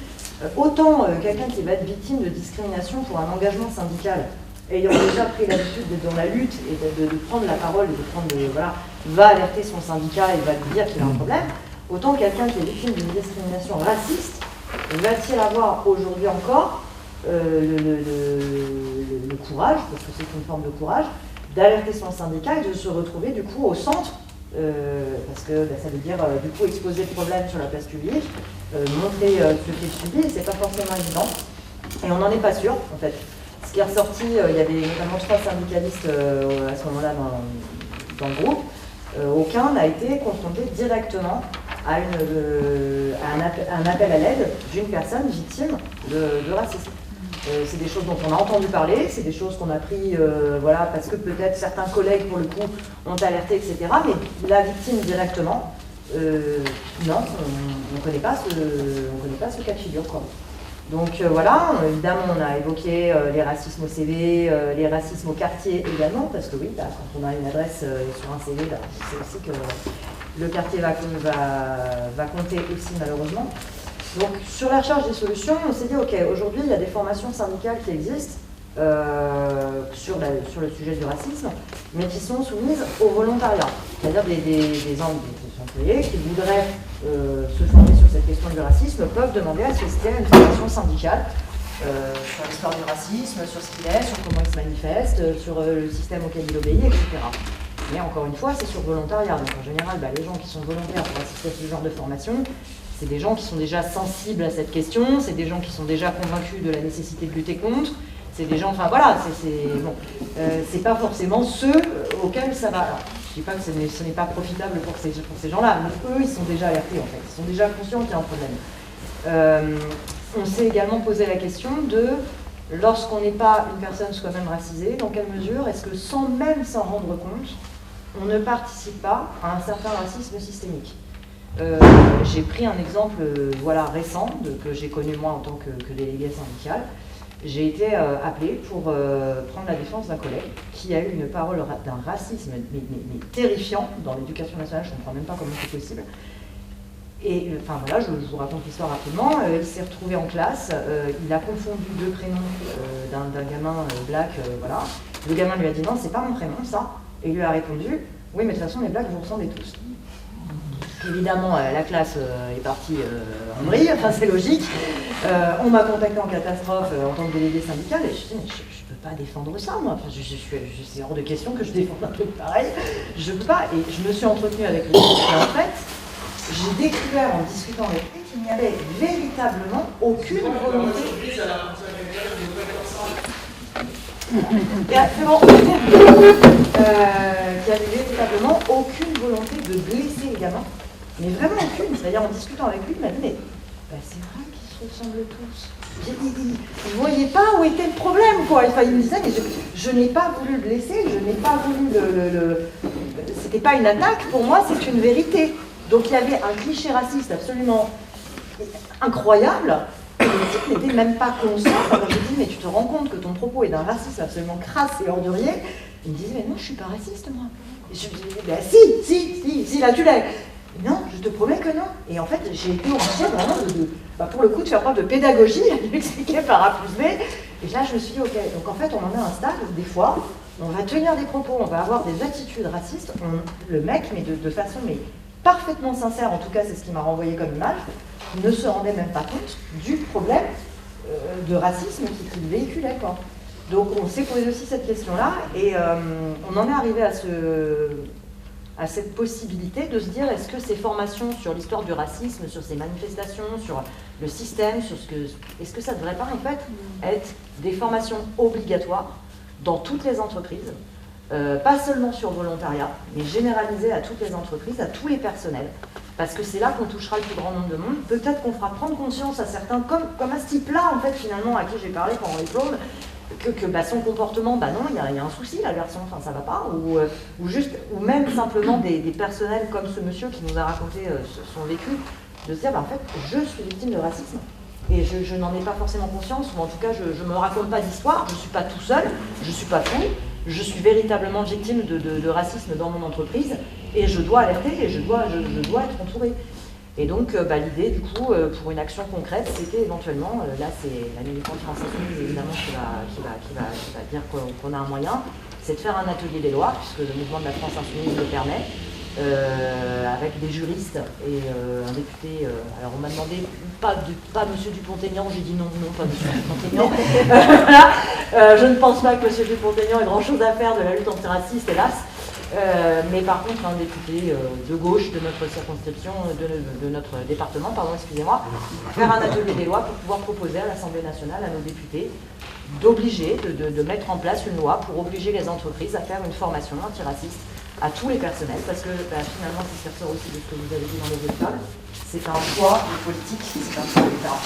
autant quelqu'un qui va être victime de discrimination pour un engagement syndical, ayant déjà pris l'habitude d'être dans la lutte et de prendre la parole et voilà, va alerter son syndicat et va lui dire qu'il a un problème, autant quelqu'un qui est victime d'une discrimination raciste va-t-il avoir aujourd'hui encore le courage, parce que c'est une forme de courage, d'alerter son syndicat et de se retrouver du coup au centre, parce que ça veut dire du coup exposer le problème sur la place publique, montrer ce qui est subi, et c'est pas forcément évident, et on n'en est pas sûr en fait. Ce qui est ressorti, il y avait notamment 3 syndicalistes à ce moment-là dans le groupe, aucun n'a été confronté directement à un appel à l'aide d'une personne victime de racisme. C'est des choses dont on a entendu parler, c'est des choses qu'on a pris voilà, parce que peut-être certains collègues pour le coup ont alerté, etc. Mais la victime directement, non, on ne connaît pas ce cas de figure, quoi. Donc voilà, évidemment on a évoqué les racismes au CV, les racismes au quartier également, parce que oui, bah, quand on a une adresse sur un CV, bah, c'est aussi que le quartier va compter aussi malheureusement. Donc sur la recherche des solutions, on s'est dit ok, aujourd'hui il y a des formations syndicales qui existent sur le sujet du racisme, mais qui sont soumises au volontariat, c'est-à-dire des employés qui voudraient se former sur cette question du racisme peuvent demander à assister à une formation syndicale sur l'histoire du racisme, sur ce qu'il est, sur comment il se manifeste, sur le système auquel il obéit, etc. Mais encore une fois, c'est sur volontariat. Donc en général, les gens qui sont volontaires pour assister à ce genre de formation, c'est des gens qui sont déjà sensibles à cette question, c'est des gens qui sont déjà convaincus de la nécessité de lutter contre, c'est des gens, enfin voilà, c'est pas forcément ceux auxquels ça va. Alors, je ne dis pas que ce n'est pas profitable pour ces gens-là, mais eux, ils sont déjà alertés en fait, ils sont déjà conscients qu'il y a un problème. On s'est également posé la question de, lorsqu'on n'est pas une personne soi-même racisée, dans quelle mesure est-ce que sans même s'en rendre compte, on ne participe pas à un certain racisme systémique. J'ai pris un exemple récent que j'ai connu moi en tant que déléguée syndicale. J'ai été appelée pour prendre la défense d'un collègue qui a eu une parole d'un racisme mais terrifiant dans l'éducation nationale, je ne comprends même pas comment c'est possible. Et enfin voilà, je vous raconte l'histoire rapidement. Il s'est retrouvé en classe, il a confondu 2 prénoms d'un gamin black, voilà. Le gamin lui a dit non, c'est pas mon prénom ça. Et il lui a répondu oui, mais de toute façon les blacks vous ressemblez tous. Évidemment, la classe est partie en vrille, enfin c'est logique. On m'a contacté en catastrophe en tant que déléguée syndicale et je me suis dit, mais je ne peux pas défendre ça, moi. Enfin, c'est hors de question que je défende un truc pareil. Je ne peux pas. Et je me suis entretenue avec lui. Et en fait, j'ai découvert en discutant avec lui qu'il n'y avait véritablement aucune volonté. C'est bon. Qu'il n'y avait véritablement aucune volonté de blesser les gamins. Mais vraiment aucune. C'est-à-dire, en discutant avec lui, il m'a dit, mais c'est vrai qu'ils se ressemblent tous. Vous ne voyez pas où était le problème, quoi. Enfin, il me disait, mais je n'ai pas voulu le laisser, je n'ai pas voulu C'était pas une attaque, pour moi, c'est une vérité. Donc, il y avait un cliché raciste absolument incroyable. Et le type n'était même pas conscient. Alors, je lui dis, mais tu te rends compte que ton propos est d'un racisme absolument crasse et ordurier. Il me disait, mais non, je suis pas raciste, moi. Et je lui dis, bah si, là, tu l'es. Non, je te promets que non. Et en fait, j'ai été obligée vraiment pour le coup, de faire preuve de pédagogie, de lui expliquer par A plus B. Et là, je me suis dit, ok, donc en fait, on en est à un stade où des fois, on va tenir des propos, on va avoir des attitudes racistes. Le mec, mais de façon parfaitement sincère, en tout cas, c'est ce qui m'a renvoyé comme image, ne se rendait même pas compte du problème de racisme qu'il véhiculait, quoi. Donc, on s'est posé aussi cette question-là, et on en est arrivé à cette possibilité de se dire, est-ce que ces formations sur l'histoire du racisme, sur ces manifestations, sur le système, est-ce que ça ne devrait pas en fait être des formations obligatoires dans toutes les entreprises, pas seulement sur volontariat, mais généralisées à toutes les entreprises, à tous les personnels, parce que c'est là qu'on touchera le plus grand nombre de monde. Peut-être qu'on fera prendre conscience à certains, comme à ce type-là, en fait, finalement, à qui j'ai parlé pendant les plombes, que son comportement, non, il y a un souci, la garçon, enfin ça va pas, ou même simplement des personnels comme ce monsieur qui nous a raconté son vécu, de se dire, en fait, je suis victime de racisme, et je n'en ai pas forcément conscience, ou en tout cas, je ne me raconte pas d'histoire, je ne suis pas tout seul, je ne suis pas fou, je suis véritablement victime de racisme dans mon entreprise, et je dois alerter, et je dois être entourée. Et donc, l'idée, du coup, pour une action concrète, c'était éventuellement, là, c'est la militante France Insoumise, évidemment, qui va dire qu'on a un moyen, c'est de faire un atelier des lois, puisque le mouvement de la France Insoumise le permet, avec des juristes et un député. Alors, on m'a demandé, pas monsieur Dupont-Aignan, j'ai dit non, pas monsieur Dupont-Aignan. Voilà. Je ne pense pas que monsieur Dupont-Aignan ait grand-chose à faire de la lutte antiraciste, hélas. Mais par contre, un député de gauche de notre circonscription, de notre département, faire un atelier des lois pour pouvoir proposer à l'Assemblée nationale, à nos députés, d'obliger, de mettre en place une loi pour obliger les entreprises à faire une formation antiraciste à tous les personnels, parce que finalement, c'est ce qui ressort aussi de ce que vous avez dit dans les écoles, c'est un choix politique, c'est un choix d'État.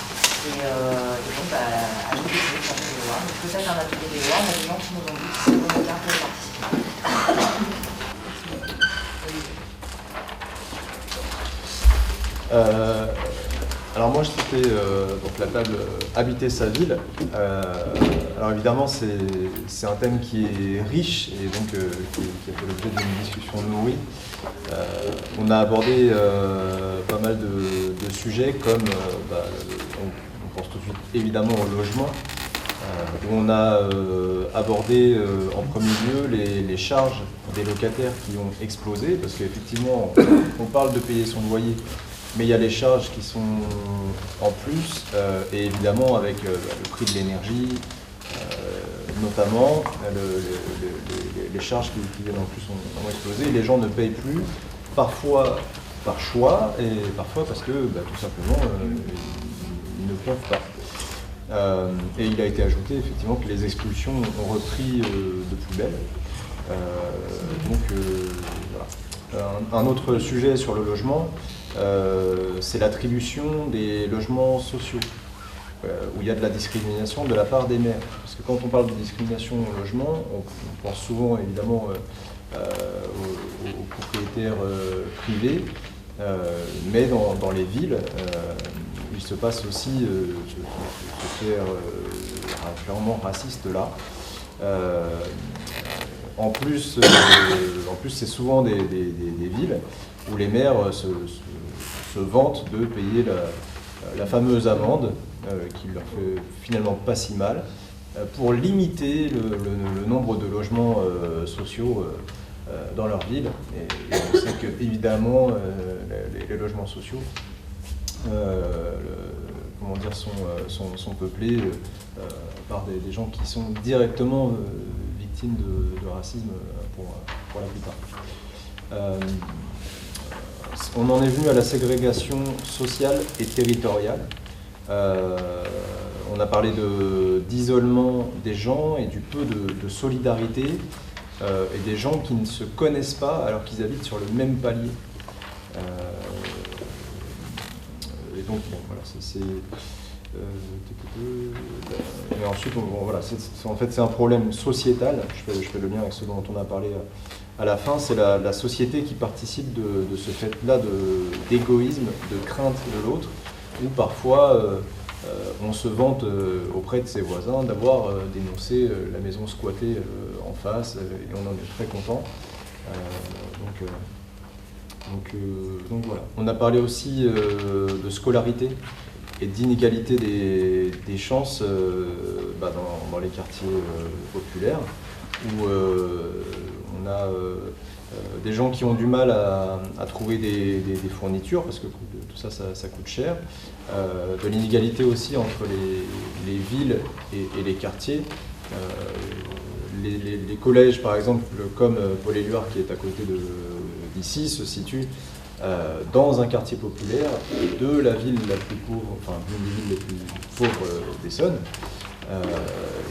Et donc, à nous d'essayer de faire des lois, peut-être un atelier des lois, mais les gens qui nous ont dit que c'est vraiment bien pour les participer. Alors moi c'était donc la table habiter sa ville. Alors évidemment c'est un thème qui est riche et donc qui a fait l'objet d'une discussion nourrie. On a abordé pas mal de sujets comme on pense tout de suite évidemment au logement. Où on a abordé en premier lieu les charges des locataires qui ont explosé, parce qu'effectivement on parle de payer son loyer, mais il y a les charges qui sont en plus, et évidemment avec le prix de l'énergie, notamment les charges qui viennent en plus ont explosé, et les gens ne payent plus, parfois par choix, et parfois parce que tout simplement ils ne peuvent pas. Et il a été ajouté effectivement que les expulsions ont repris de plus belle. Voilà. Un autre sujet sur le logement, c'est l'attribution des logements sociaux, où il y a de la discrimination de la part des maires. Parce que quand on parle de discrimination au logement, on pense souvent évidemment aux propriétaires privés, mais dans les villes, il se passe aussi ce fait clairement raciste là. En plus, c'est souvent des villes où les maires se vantent de payer la fameuse amende, qui leur fait finalement pas si mal, pour limiter le nombre de logements sociaux dans leur ville. Et on sait que évidemment les logements sociaux sont peuplés par des gens qui sont directement victimes de racisme pour la plupart. On en est venu à la ségrégation sociale et territoriale. On a parlé d'isolement des gens et du peu de solidarité et des gens qui ne se connaissent pas alors qu'ils habitent sur le même palier. donc bon, voilà, et ensuite, bon, voilà, en fait, c'est un problème sociétal. Je fais le lien avec ce dont on a parlé à la fin. C'est la société qui participe de ce fait-là d'égoïsme, de crainte de l'autre, où parfois on se vante auprès de ses voisins d'avoir dénoncé la maison squattée en face, et on en est très content. Donc voilà. On a parlé aussi de scolarité et d'inégalité des chances dans les quartiers populaires, où on a des gens qui ont du mal à trouver des fournitures, parce que tout ça, ça coûte cher. De l'inégalité aussi entre les villes et les quartiers. Les collèges, par exemple, comme Paul-Éluard, qui est à côté d'ici, se situent dans un quartier populaire de la ville la plus pauvre, enfin l'une des villes les plus pauvres d'Essonne.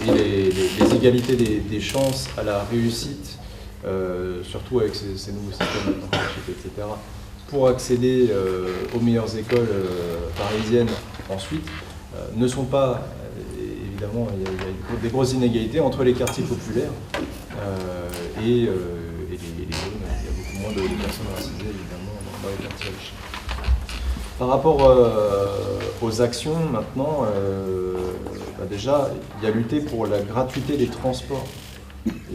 Et les égalités des chances à la réussite, surtout avec ces nouveaux systèmes de etc., pour accéder aux meilleures écoles parisiennes ensuite, ne sont pas, évidemment, il y a des grosses inégalités entre les quartiers populaires et les zones. Il y a beaucoup moins de personnes racisées, évidemment, dans les quartiers riches. Par rapport aux actions, maintenant, déjà, il y a lutter pour la gratuité des transports.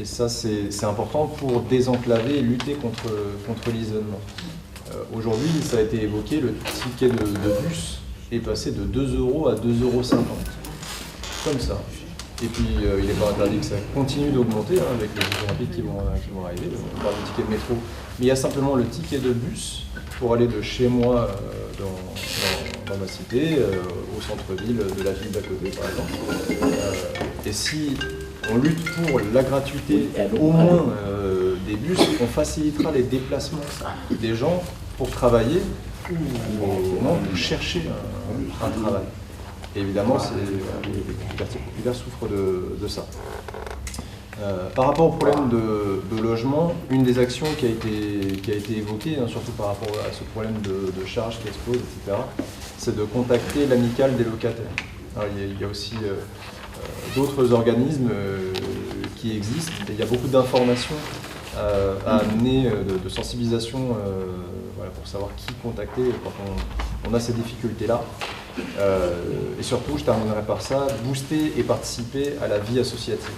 Et ça, c'est important pour désenclaver et lutter contre l'isolement. Aujourd'hui, ça a été évoqué, le ticket de bus est passé de 2 € à 2,50 €. Comme ça. Et puis, il n'est pas interdit que ça continue d'augmenter avec les Jeux Olympiques qui vont arriver. On parle du ticket de métro. Mais il y a simplement le ticket de bus pour aller de chez moi dans ma cité, au centre-ville de la ville d'à côté, par exemple. Et si on lutte pour la gratuité, au moins des bus, on facilitera les déplacements des gens pour travailler ou pour chercher un travail. Et évidemment, les quartiers populaires souffrent de ça. Par rapport au problème de logement, une des actions qui a été évoquée, surtout par rapport à ce problème de charges qui explosent, etc., c'est de contacter l'amicale des locataires. Alors, il y a aussi d'autres organismes qui existent, et il y a beaucoup d'informations à amener, de sensibilisation pour savoir qui contacter quand on a ces difficultés-là. Et surtout, je terminerai par ça, booster et participer à la vie associative.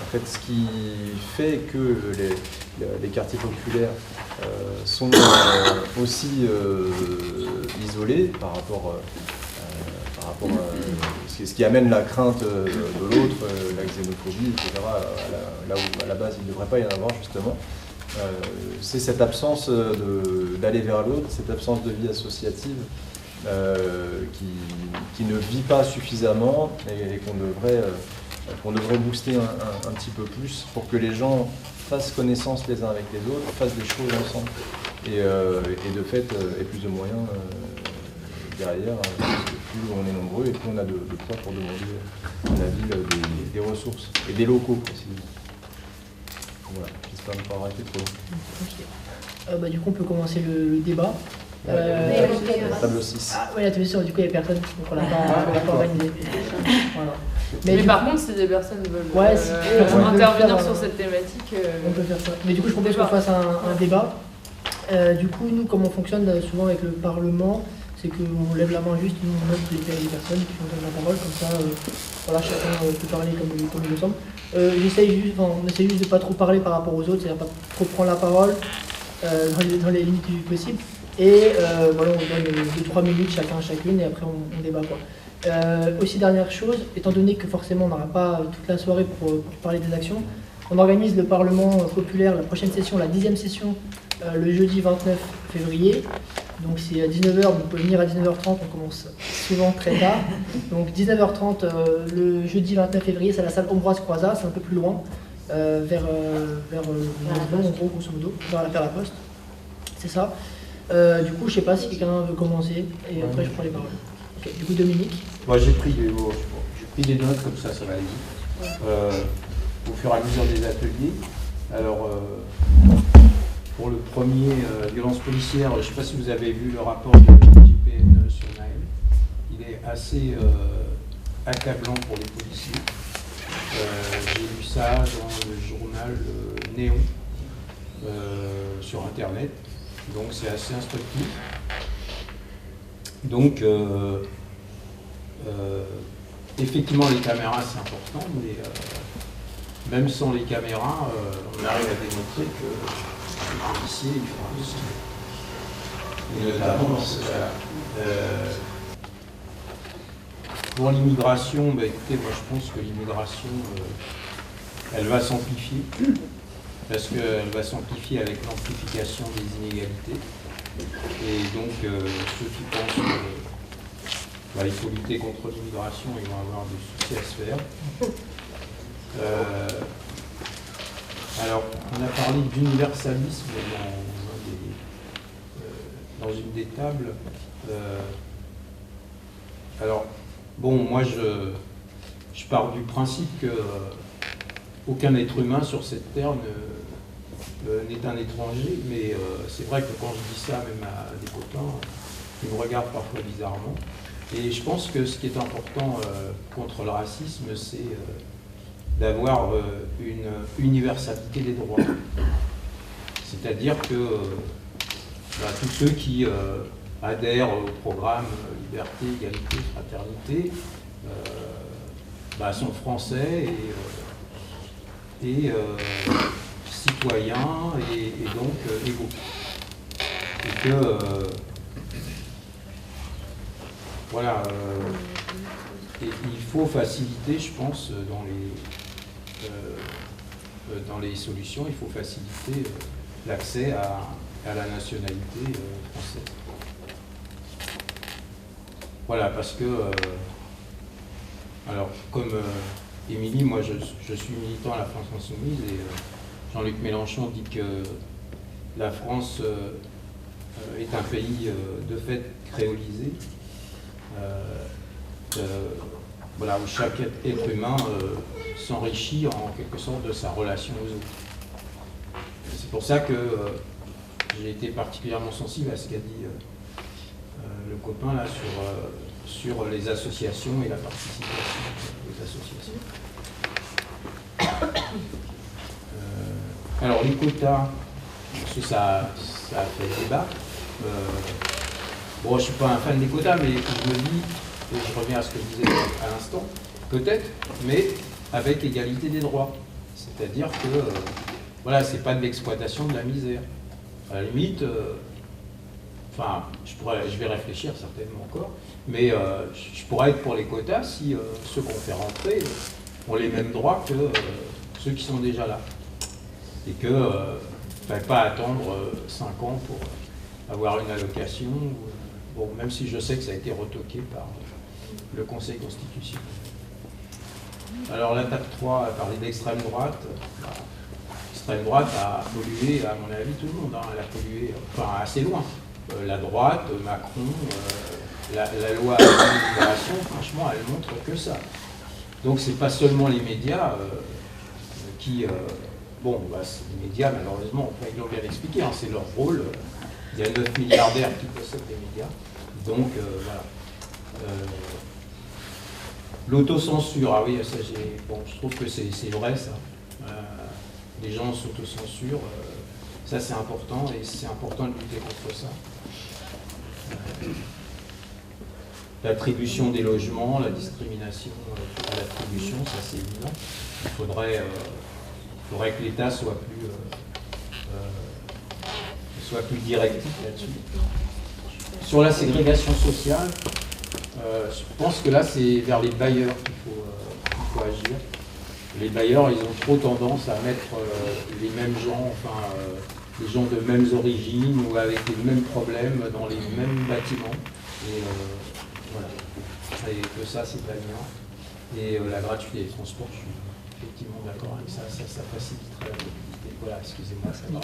En fait, ce qui fait que les quartiers populaires sont aussi isolés par rapport à ce qui amène la crainte de l'autre, la xénophobie, etc., là où à la base il ne devrait pas y en avoir justement. C'est cette absence d'aller vers l'autre, cette absence de vie associative qui ne vit pas suffisamment et qu'on devrait booster un petit peu plus pour que les gens fassent connaissance les uns avec les autres, fassent des choses ensemble et de fait aient plus de moyens derrière. Plus on est nombreux et plus on a de poids pour demander à la ville des ressources et des locaux précisément. Voilà, j'espère ne pas avoir été trop long. Du coup, on peut commencer le débat. La table 6. Ah oui, la table 6, du coup, il n'y a personne, donc on l'a pas organisé. Voilà. Mais par contre, si des personnes veulent intervenir sur cette thématique, on peut faire ça. Mais du coup, je propose qu'on fasse un débat. Du coup, nous, comment on fonctionne souvent avec le Parlement, c'est qu'on lève la main juste, nous on note les personnes qui ont la parole, comme ça, chacun peut parler comme il le semble. On essaie juste de ne pas trop parler par rapport aux autres, c'est-à-dire pas trop prendre la parole dans les limites du possible. Et on donne 2-3 minutes chacune et après on débat quoi. Aussi dernière chose, étant donné que forcément on n'aura pas toute la soirée pour parler des actions, on organise le Parlement populaire, la prochaine session, la 10e session, le jeudi 29 février. Donc c'est à 19h, vous pouvez venir à 19h30, on commence souvent très tard. Donc 19h30 le jeudi 29 février, c'est à la salle Ambroise Croizat, c'est un peu plus loin, vers en gros, grosso modo, vers la Poste. C'est ça. Du coup, je sais pas si quelqu'un veut commencer, et après je prends les paroles. Okay. Du coup, Dominique. Moi j'ai pris des notes, comme ça va aller vite. Au fur et à mesure des ateliers. Alors, pour le premier, violence policière, je ne sais pas si vous avez vu le rapport de l'IGPN sur Naël. est assez accablant pour les policiers. J'ai lu ça dans le journal Néon sur Internet, donc c'est assez instructif. Donc, effectivement, les caméras, c'est important, mais même sans les caméras, on arrive à démontrer que les policiers, ils font un souci. Et notamment dans ce cas-là. Pour l'immigration, bah, écoutez, moi je pense que l'immigration, elle va s'amplifier, parce qu'elle va s'amplifier avec l'amplification des inégalités. Et donc, ceux qui pensent qu'il faut lutter contre l'immigration, ils vont avoir des soucis à se faire. Alors, on a parlé d'universalisme dans une des tables. Alors, bon, moi, je pars du principe que aucun être humain sur cette terre n'est un étranger, mais c'est vrai que quand je dis ça, même à des copains, ils me regardent parfois bizarrement. Et je pense que ce qui est important contre le racisme, c'est d'avoir une universalité des droits. C'est-à-dire que tous ceux qui adhèrent au programme Liberté, Égalité, Fraternité sont français et citoyens et donc égaux. Et que voilà, et il faut faciliter, je pense, dans les solutions, il faut faciliter l'accès à la nationalité française. Voilà, parce que, alors, comme Émilie, moi je suis militant à la France Insoumise et Jean-Luc Mélenchon dit que la France est un pays de fait créolisé, voilà, où chaque être humain s'enrichit en quelque sorte de sa relation aux autres. C'est pour ça que j'ai été particulièrement sensible à ce qu'a dit le copain là sur les associations et la participation aux associations. Alors les quotas, parce que ça a fait débat. Bon, je ne suis pas un fan des quotas, mais je me dis, et je reviens à ce que je disais à l'instant, peut-être, mais avec égalité des droits. C'est-à-dire que, voilà, c'est pas de l'exploitation de la misère. À la limite, je vais réfléchir certainement encore, mais je pourrais être pour les quotas si ceux qu'on fait rentrer ont les mêmes droits que ceux qui sont déjà là. Et que ne fallait pas attendre 5 ans pour avoir une allocation. Bon, même si je sais que ça a été retoqué par le Conseil constitutionnel. Alors la table 3 a parlé d'extrême droite. L'extrême droite a pollué, à mon avis, tout le monde. Elle a pollué, enfin assez loin. La droite, Macron, la loi de l'immigration, franchement, elle montre que ça. Donc c'est pas seulement les médias qui... les médias, malheureusement, ils l'ont bien expliqué, hein, c'est leur rôle. Il y a 9 milliardaires qui possèdent les médias. Donc, voilà. L'autocensure, ah oui, ça, je trouve que c'est vrai, ça. Les gens s'autocensurent. Ça, c'est important, et c'est important de lutter contre ça. L'attribution des logements, la discrimination à l'attribution, ça, c'est évident. Il faudrait que l'État soit plus directif là-dessus. Sur la ségrégation sociale, je pense que là, c'est vers les bailleurs qu'il faut agir. Les bailleurs, ils ont trop tendance à mettre les mêmes gens, les gens de mêmes origines ou avec les mêmes problèmes dans les mêmes bâtiments. Et voilà. Et que ça, c'est pas bien. Et la gratuité des transports, je suis effectivement d'accord avec ça, ça faciliterait la mobilité. Voilà, excusez-moi, ça va.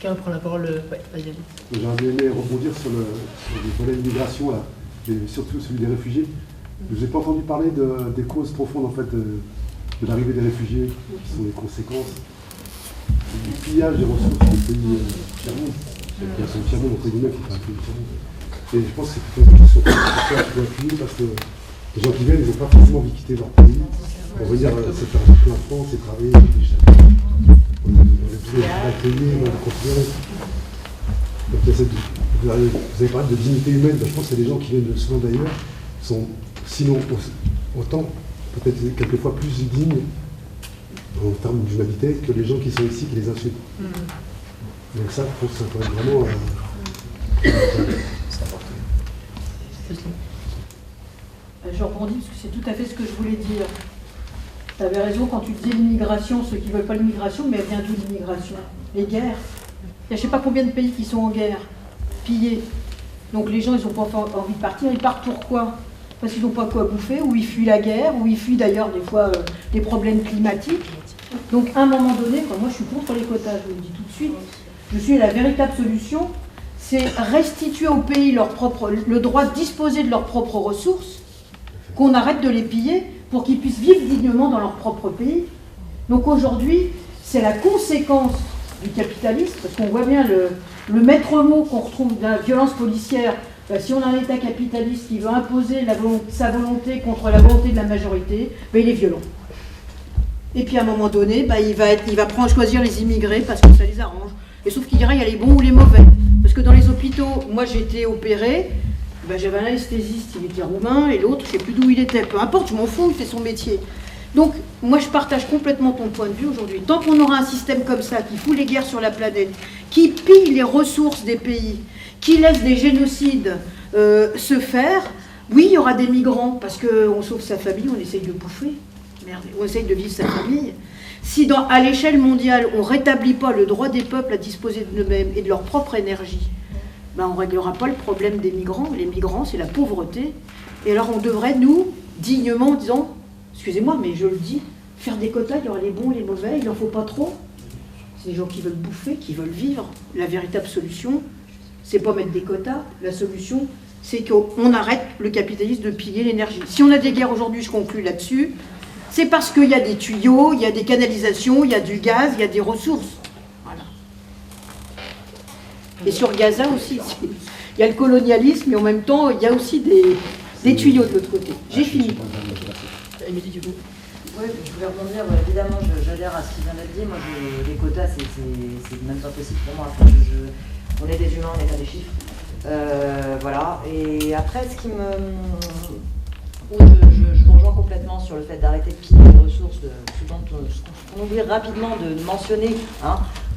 Quelqu'un prend la parole, vas-y. J'aurais aimé rebondir sur le volet d'immigration, là, et surtout celui des réfugiés. Je n'ai pas entendu parler des causes profondes en fait, de l'arrivée des réfugiés, qui sont les conséquences du pillage des ressources du pays tiers-monde. C'est le tiers-monde, entre guillemets, qui fait un pays tiers-monde. Et je pense que c'est plutôt une question qu'il faut appuyer parce que les gens qui viennent, ils n'ont pas forcément envie de quitter leur pays pour venir se faire un peu en France et travailler dans les business d'atelier, dans les conférences. Donc vous avez parlé de dignité humaine, je pense que les gens qui viennent souvent d'ailleurs sont sinon autant, peut-être quelquefois plus dignes en termes d'humanité que les gens qui sont ici, qui les insultent. Donc ça, je pense que ça pourrait être vraiment... Je rebondis parce que c'est tout à fait ce que je voulais dire. Tu avais raison quand tu disais l'immigration, ceux qui ne veulent pas l'immigration, mais elle vient d'où l'immigration? Les guerres. Il y a je ne sais pas combien de pays qui sont en guerre, pillés. Donc les gens, ils n'ont pas envie de partir. Ils partent pourquoi? Parce qu'ils n'ont pas quoi bouffer, ou ils fuient la guerre, ou ils fuient d'ailleurs des fois des problèmes climatiques. Donc à un moment donné, moi je suis contre les quotas, je vous le dis tout de suite, je suis la véritable solution, c'est restituer aux pays le droit de disposer de leurs propres ressources, qu'on arrête de les piller pour qu'ils puissent vivre dignement dans leur propre pays. Donc aujourd'hui, c'est la conséquence du capitalisme, parce qu'on voit bien le maître mot qu'on retrouve dans la violence policière. Si on a un État capitaliste qui veut imposer sa volonté contre la volonté de la majorité, il est violent. Et puis à un moment donné, il va choisir les immigrés parce que ça les arrange. Et sauf qu'il dira il y a les bons ou les mauvais. Parce que dans les hôpitaux, moi j'ai été opérée, j'avais un anesthésiste, il était roumain, et l'autre, je ne sais plus d'où il était. Peu importe, je m'en fous, il fait son métier. Donc, moi je partage complètement ton point de vue aujourd'hui. Tant qu'on aura un système comme ça, qui fout les guerres sur la planète, qui pille les ressources des pays, qui laisse des génocides se faire, oui, il y aura des migrants, parce qu'on sauve sa famille, on essaye de bouffer. Merde, on essaye de vivre sa famille. Si à l'échelle mondiale, on ne rétablit pas le droit des peuples à disposer d'eux-mêmes et de leur propre énergie, on ne réglera pas le problème des migrants. Les migrants, c'est la pauvreté. Et alors on devrait, nous, dignement, en disant, excusez-moi, mais je le dis, faire des quotas, il y aura les bons et les mauvais, il n'en faut pas trop. C'est des gens qui veulent bouffer, qui veulent vivre. La véritable solution, c'est pas mettre des quotas. La solution, c'est qu'on arrête le capitalisme de piller l'énergie. Si on a des guerres aujourd'hui, je conclue là-dessus, c'est parce qu'il y a des tuyaux, il y a des canalisations, il y a du gaz, il y a des ressources. Voilà. Et sur Gaza aussi, il y a le colonialisme, mais en même temps, il y a aussi des tuyaux de l'autre côté. J'ai fini. Oui, je voulais rebondir, évidemment, j'adhère à ce qui vient d'être dit. Moi, les quotas, c'est même pas possible pour moi. On est des humains, on n'est pas des chiffres. Voilà. Et après, ce je vous rejoins complètement sur le fait d'arrêter de piller les ressources, ce qu'on oublie rapidement de mentionner,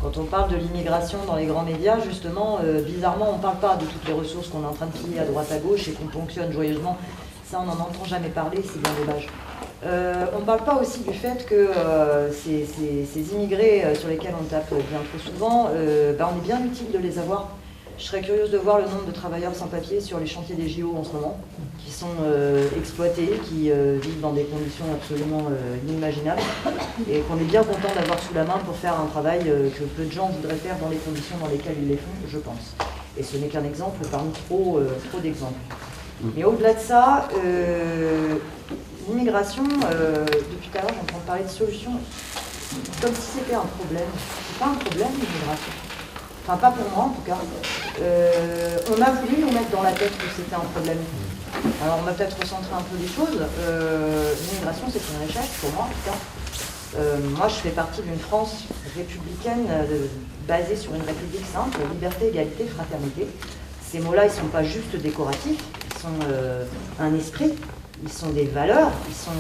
quand on parle de l'immigration dans les grands médias, justement, bizarrement, on ne parle pas de toutes les ressources qu'on est en train de piller à droite à gauche et qu'on ponctionne joyeusement. Ça, on n'en entend jamais parler, c'est bien dommage. On ne parle pas aussi du fait que ces immigrés sur lesquels on tape bien trop souvent, on est bien utile de les avoir. Je serais curieuse de voir le nombre de travailleurs sans papier sur les chantiers des JO en ce moment, qui sont exploités, qui vivent dans des conditions absolument inimaginables, et qu'on est bien content d'avoir sous la main pour faire un travail que peu de gens voudraient faire dans les conditions dans lesquelles ils les font, je pense. Et ce n'est qu'un exemple parmi trop d'exemples. Mais au-delà de ça, l'immigration, depuis tout à l'heure j'entends parler de solutions, comme si c'était un problème. C'est pas un problème l'immigration. Enfin, pas pour moi en tout cas. On a voulu nous mettre dans la tête que c'était un problème. Alors on va peut-être recentrer un peu les choses. L'immigration, c'est une richesse pour moi en tout cas. Moi, je fais partie d'une France républicaine basée sur une république simple, liberté, égalité, fraternité. Ces mots-là, ils ne sont pas juste décoratifs, ils sont un esprit, ils sont des valeurs, ils sont...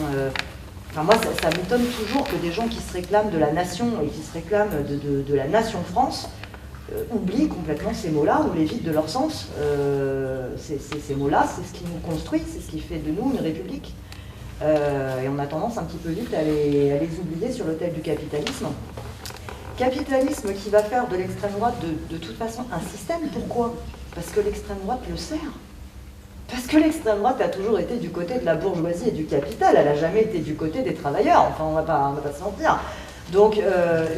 Enfin, moi, ça m'étonne toujours que des gens qui se réclament de la nation et qui se réclament de la nation France oublient complètement ces mots-là ou les vident de leur sens. Ces mots-là, c'est ce qui nous construit, c'est ce qui fait de nous une république. Et on a tendance un petit peu vite à les oublier sur l'autel du capitalisme. Capitalisme qui va faire de l'extrême droite de toute façon un système. Pourquoi ? Parce que l'extrême droite le sert. Parce que l'extrême droite a toujours été du côté de la bourgeoisie et du capital, elle n'a jamais été du côté des travailleurs, enfin on ne va pas se mentir. Donc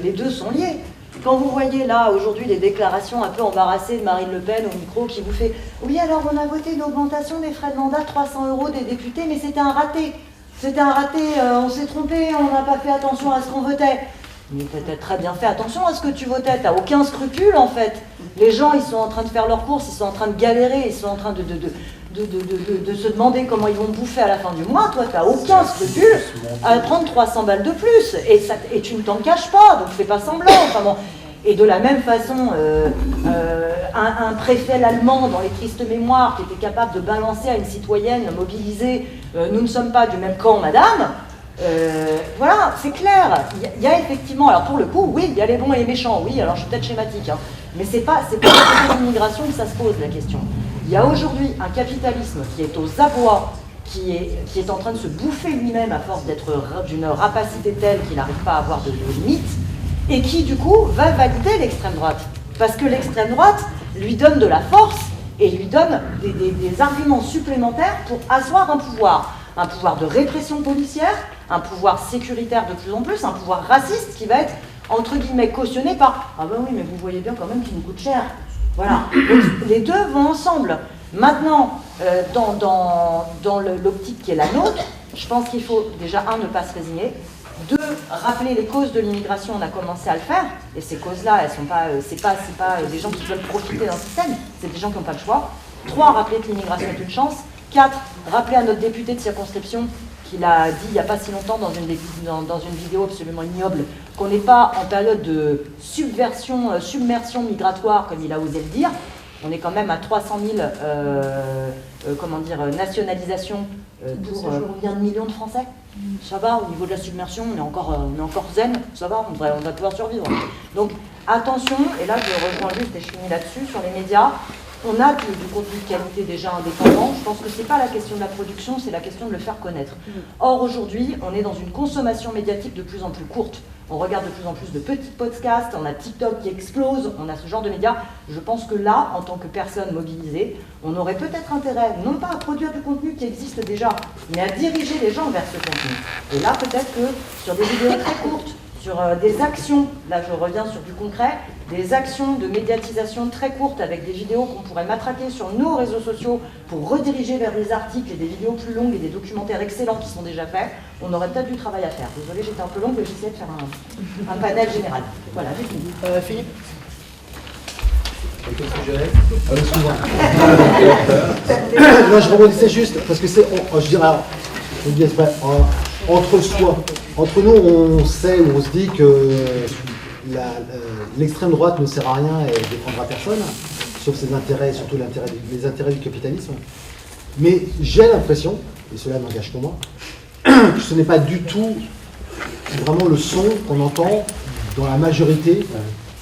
les deux sont liés. Quand vous voyez là aujourd'hui les déclarations un peu embarrassées de Marine Le Pen au micro qui vous fait « Oui alors on a voté une augmentation des frais de mandat de 300 € des députés, mais c'était un raté. C'était un raté, on s'est trompé, on n'a pas fait attention à ce qu'on votait. » Mais t'as très bien fait attention à ce que tu votais, t'as aucun scrupule en fait. Les gens, ils sont en train de faire leurs courses, ils sont en train de galérer, ils sont en train de se demander comment ils vont bouffer à la fin du mois. Toi, t'as aucun scrupule à prendre 300 balles de plus. Et tu ne t'en caches pas, donc fais pas semblant. Enfin bon. Et de la même façon, un préfet allemand dans les tristes mémoires qui était capable de balancer à une citoyenne mobilisée « Nous ne sommes pas du même camp, madame », voilà, c'est clair. Il y a effectivement, alors pour le coup, oui, il y a les bons et les méchants, oui, alors je suis peut-être schématique, hein, mais c'est pas la l'immigration que ça se pose la question. Il y a aujourd'hui un capitalisme qui est aux abois, qui est en train de se bouffer lui-même à force d'être d'une rapacité telle qu'il n'arrive pas à avoir de limites, et qui du coup va valider l'extrême droite. Parce que l'extrême droite lui donne de la force et lui donne des arguments supplémentaires pour asseoir un pouvoir. Un pouvoir de répression policière, un pouvoir sécuritaire de plus en plus, un pouvoir raciste qui va être, entre guillemets, cautionné par « Ah ben oui, mais vous voyez bien quand même qu'il nous coûte cher ». Voilà. Donc, les deux vont ensemble. Maintenant, dans l'optique qui est la nôtre, je pense qu'il faut déjà, ne pas se résigner. 2, rappeler les causes de l'immigration, on a commencé à le faire, et ces causes-là, elles sont pas, c'est pas des gens qui veulent profiter d'un système, c'est des gens qui n'ont pas le choix. 3, rappeler que l'immigration est une chance. 4, rappeler à notre député de circonscription, qu'il a dit il n'y a pas si longtemps dans une vidéo absolument ignoble, qu'on n'est pas en période de submersion migratoire, comme il a osé le dire. On est quand même à 300 000 nationalisations pour combien de millions de Français? Ça va, au niveau de la submersion, on est encore zen, ça va, on va pouvoir survivre. Donc attention, et là je rejoins juste et je finis là-dessus, sur les médias, on a du contenu de qualité déjà indépendant. Je pense que ce n'est pas la question de la production, c'est la question de le faire connaître. Or aujourd'hui, on est dans une consommation médiatique de plus en plus courte. On regarde de plus en plus de petits podcasts, on a TikTok qui explose, on a ce genre de médias. Je pense que là, en tant que personne mobilisée, on aurait peut-être intérêt, non pas à produire du contenu qui existe déjà, mais à diriger les gens vers ce contenu. Et là, peut-être que sur des vidéos très courtes, sur des actions, là je reviens sur du concret, des actions de médiatisation très courtes avec des vidéos qu'on pourrait matraquer sur nos réseaux sociaux pour rediriger vers des articles et des vidéos plus longues et des documentaires excellents qui sont déjà faits, on aurait peut-être du travail à faire. Désolée, j'étais un peu longue, mais j'essayais de faire un panel général. Voilà, j'ai fini. Philippe? Non, je rebondissais juste, parce que c'est, je dirais, je dis entre soi, entre nous, on sait ou on se dit que l'extrême droite ne sert à rien et défendra personne, sauf ses intérêts, surtout les intérêts du capitalisme. Mais j'ai l'impression, et cela n'engage que moi, que ce n'est pas du tout vraiment le son qu'on entend dans la majorité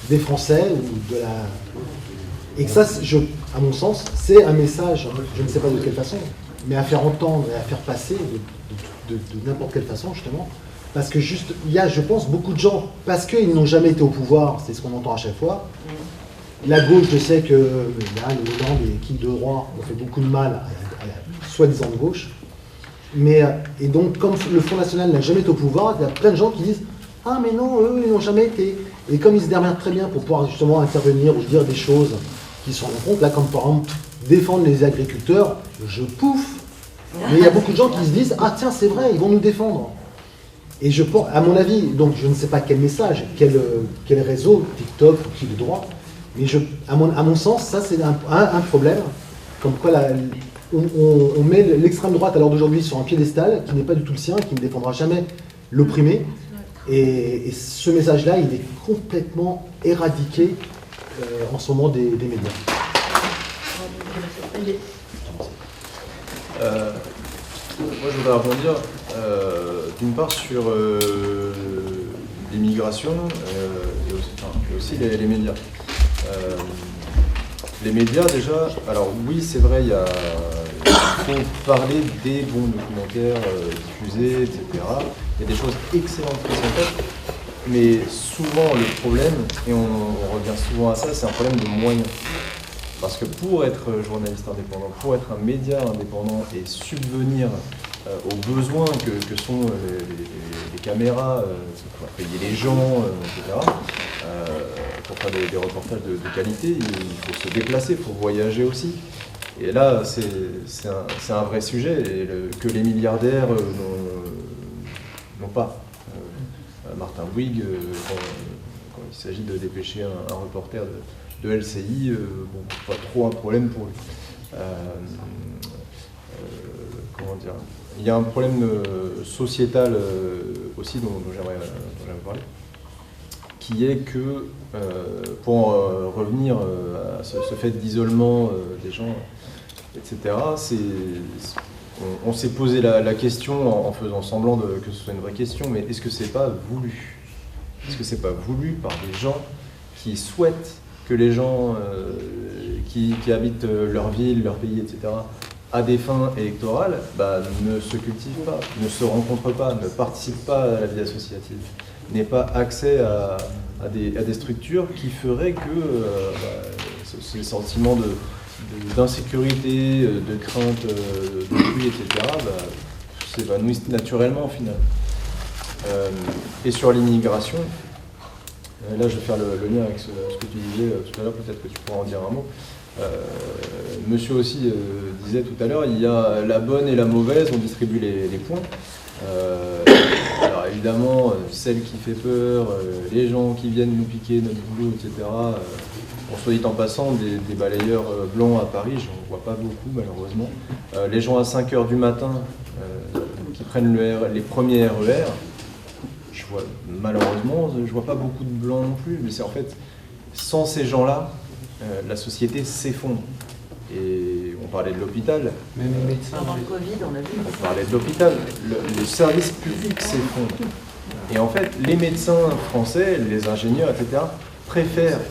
des Français ou de la... Et que ça, à mon sens, c'est un message, je ne sais pas de quelle façon, mais à faire entendre et à faire passer de n'importe quelle façon, justement. Parce que juste, il y a, je pense, beaucoup de gens, parce qu'ils n'ont jamais été au pouvoir, c'est ce qu'on entend à chaque fois. La gauche, je sais que là, le Hollande et qui de droit ont fait beaucoup de mal à la soi-disant de gauche. Mais, et donc, comme le Front National n'a jamais été au pouvoir, il y a plein de gens qui disent « Ah, mais non, eux, ils n'ont jamais été. » Et comme ils se démerdent très bien pour pouvoir justement intervenir ou dire des choses qui sont en compte, là, comme par exemple défendre les agriculteurs, je pouffe. Mais il y a beaucoup de gens qui se disent « Ah, tiens, c'est vrai, ils vont nous défendre. » Et je pense, à mon avis, donc je ne sais pas quel message, quel réseau, TikTok ou qui de droit, mais à mon sens, ça c'est un problème, comme quoi on met l'extrême droite à l'heure d'aujourd'hui sur un piédestal qui n'est pas du tout le sien, qui ne défendra jamais l'opprimé, et ce message-là, il est complètement éradiqué en ce moment des médias. Moi, je voudrais rebondir d'une part sur l'immigration et aussi les médias. Les médias, déjà, alors oui, c'est vrai, il faut parler des bons documentaires diffusés, etc. Il y a des choses excellentes qui sont faites, mais souvent le problème, et on revient souvent à ça, c'est un problème de moyens. Parce que pour être journaliste indépendant, pour être un média indépendant et subvenir aux besoins que sont les caméras, pour payer les gens, etc., pour faire des reportages de qualité, il faut se déplacer, il faut voyager aussi. Et là, c'est un vrai sujet que les milliardaires n'ont pas. Martin Bouygues, quand il s'agit de dépêcher un reporter de LCI, bon, pas trop un problème pour lui. Comment dire, il y a un problème sociétal aussi dont j'aimerais parler, qui est que, pour revenir à ce fait d'isolement des gens, etc., on s'est posé la question en faisant semblant que ce soit une vraie question, mais est-ce que c'est pas voulu? Est-ce que c'est pas voulu par des gens qui souhaitent que les gens qui habitent leur ville, leur pays, etc., à des fins électorales, ne se cultivent pas, ne se rencontrent pas, ne participent pas à la vie associative, n'aient pas accès à des structures qui feraient que ces sentiments d'insécurité, de crainte d'autrui, etc., s'évanouissent naturellement au final. Et sur l'immigration, là je vais faire le lien avec ce que tu disais tout à l'heure, peut-être que tu pourras en dire un mot. Monsieur aussi disait tout à l'heure, il y a la bonne et la mauvaise, on distribue les points. Alors évidemment, celle qui fait peur, les gens qui viennent nous piquer notre boulot, etc. Bon, soit dit en passant, des balayeurs blancs à Paris, j'en vois pas beaucoup malheureusement. Les gens à 5 h du matin qui prennent les premiers RER, malheureusement, je vois pas beaucoup de blancs non plus, mais c'est en fait, sans ces gens-là, la société s'effondre. Et on parlait de l'hôpital. Même les médecins. Pendant le Covid, on a vu. On parlait de l'hôpital. Le service public s'effondre. Et en fait, les médecins français, les ingénieurs, etc., préfèrent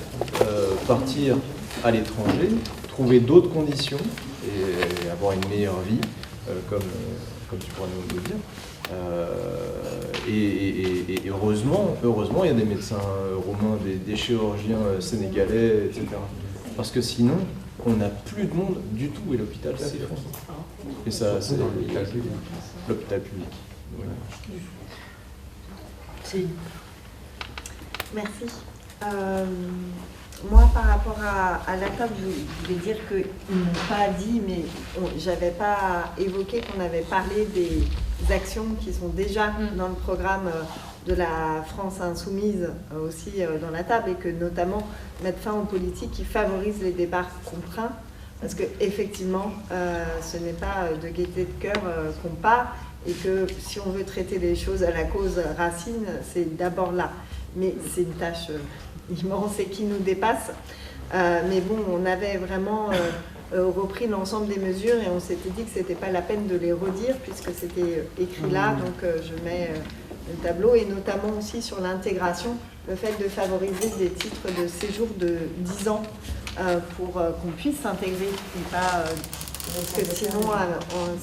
partir à l'étranger, trouver d'autres conditions et avoir une meilleure vie, comme tu pourras nous le dire. Et heureusement, il y a des médecins roumains, des chirurgiens sénégalais, etc. Parce que sinon, on n'a plus de monde du tout et l'hôpital s'effondre. Et ça, c'est l'hôpital public. Oui. Merci. Moi, par rapport à la table, je vais dire qu'ils n'ont pas dit, mais j'avais pas évoqué qu'on avait parlé des actions qui sont déjà dans le programme de la France insoumise aussi dans la table, et que notamment mettre fin aux politiques qui favorisent les départs contraints, parce qu'effectivement, ce n'est pas de gaieté de cœur qu'on part, et que si on veut traiter les choses à la cause racine, c'est d'abord là. Mais c'est une tâche immense et qui nous dépasse. Mais bon, on avait vraiment repris l'ensemble des mesures et on s'était dit que c'était pas la peine de les redire puisque c'était écrit là, donc je mets le tableau, et notamment aussi sur l'intégration, le fait de favoriser des titres de séjour de 10 ans pour qu'on puisse s'intégrer, et pas parce que sinon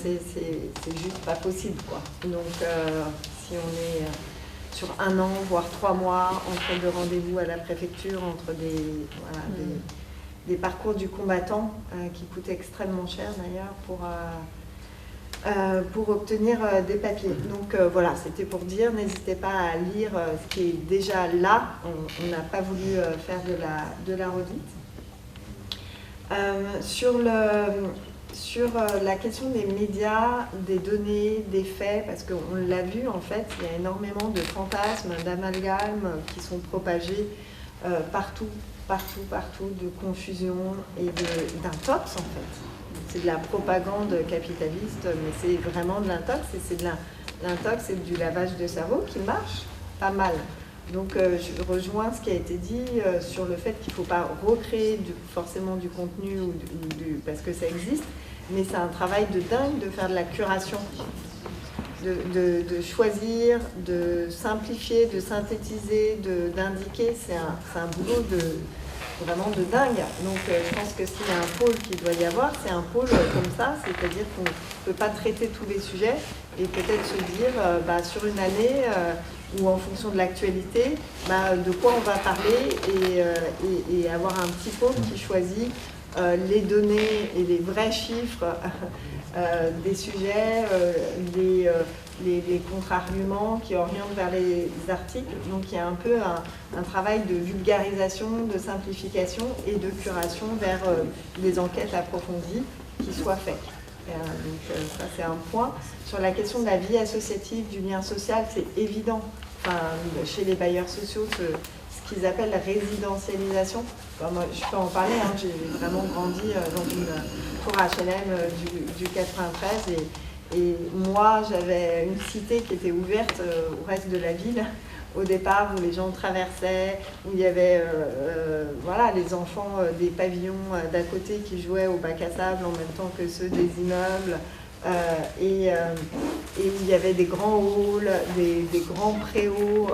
c'est juste pas possible, quoi. Donc si on est sur 1 an, voire 3 mois, entre 2 rendez-vous à la préfecture, entre des parcours du combattant qui coûtent extrêmement cher d'ailleurs pour obtenir des papiers. Donc voilà, c'était pour dire, n'hésitez pas à lire ce qui est déjà là. On n'a pas voulu faire de la redite. Sur la question des médias, des données, des faits, parce qu'on l'a vu en fait, il y a énormément de fantasmes, d'amalgames qui sont propagés partout, de confusion et d'intox en fait. C'est de la propagande capitaliste, mais c'est vraiment de l'intox, et c'est de l'intox et du lavage de cerveau qui marche pas mal. Donc je rejoins ce qui a été dit sur le fait qu'il ne faut pas recréer forcément du contenu parce que ça existe, mais c'est un travail de dingue de faire de la curation, de choisir, de simplifier, de synthétiser, d'indiquer. C'est un boulot vraiment de dingue. Donc je pense que s'il y a un pôle qu'il doit y avoir, c'est un pôle comme ça, c'est-à-dire qu'on ne peut pas traiter tous les sujets et peut-être se dire sur une année ou en fonction de l'actualité, de quoi on va parler et avoir un petit pôle qui choisit les données et les vrais chiffres des sujets, les contre-arguments qui orientent vers les articles. Donc il y a un peu un travail de vulgarisation, de simplification et de curation vers des enquêtes approfondies qui soient faites. Donc ça c'est un point. Sur la question de la vie associative, du lien social, c'est évident. chez les bailleurs sociaux ce qu'ils appellent la résidentialisation. Enfin, moi, je peux en parler, hein, j'ai vraiment grandi dans une tour HLM du 93 et moi j'avais une cité qui était ouverte au reste de la ville au départ où les gens traversaient, où il y avait voilà, les enfants des pavillons d'à côté qui jouaient au bac à sable en même temps que ceux des immeubles. Et où il y avait des grands halls, des grands préaux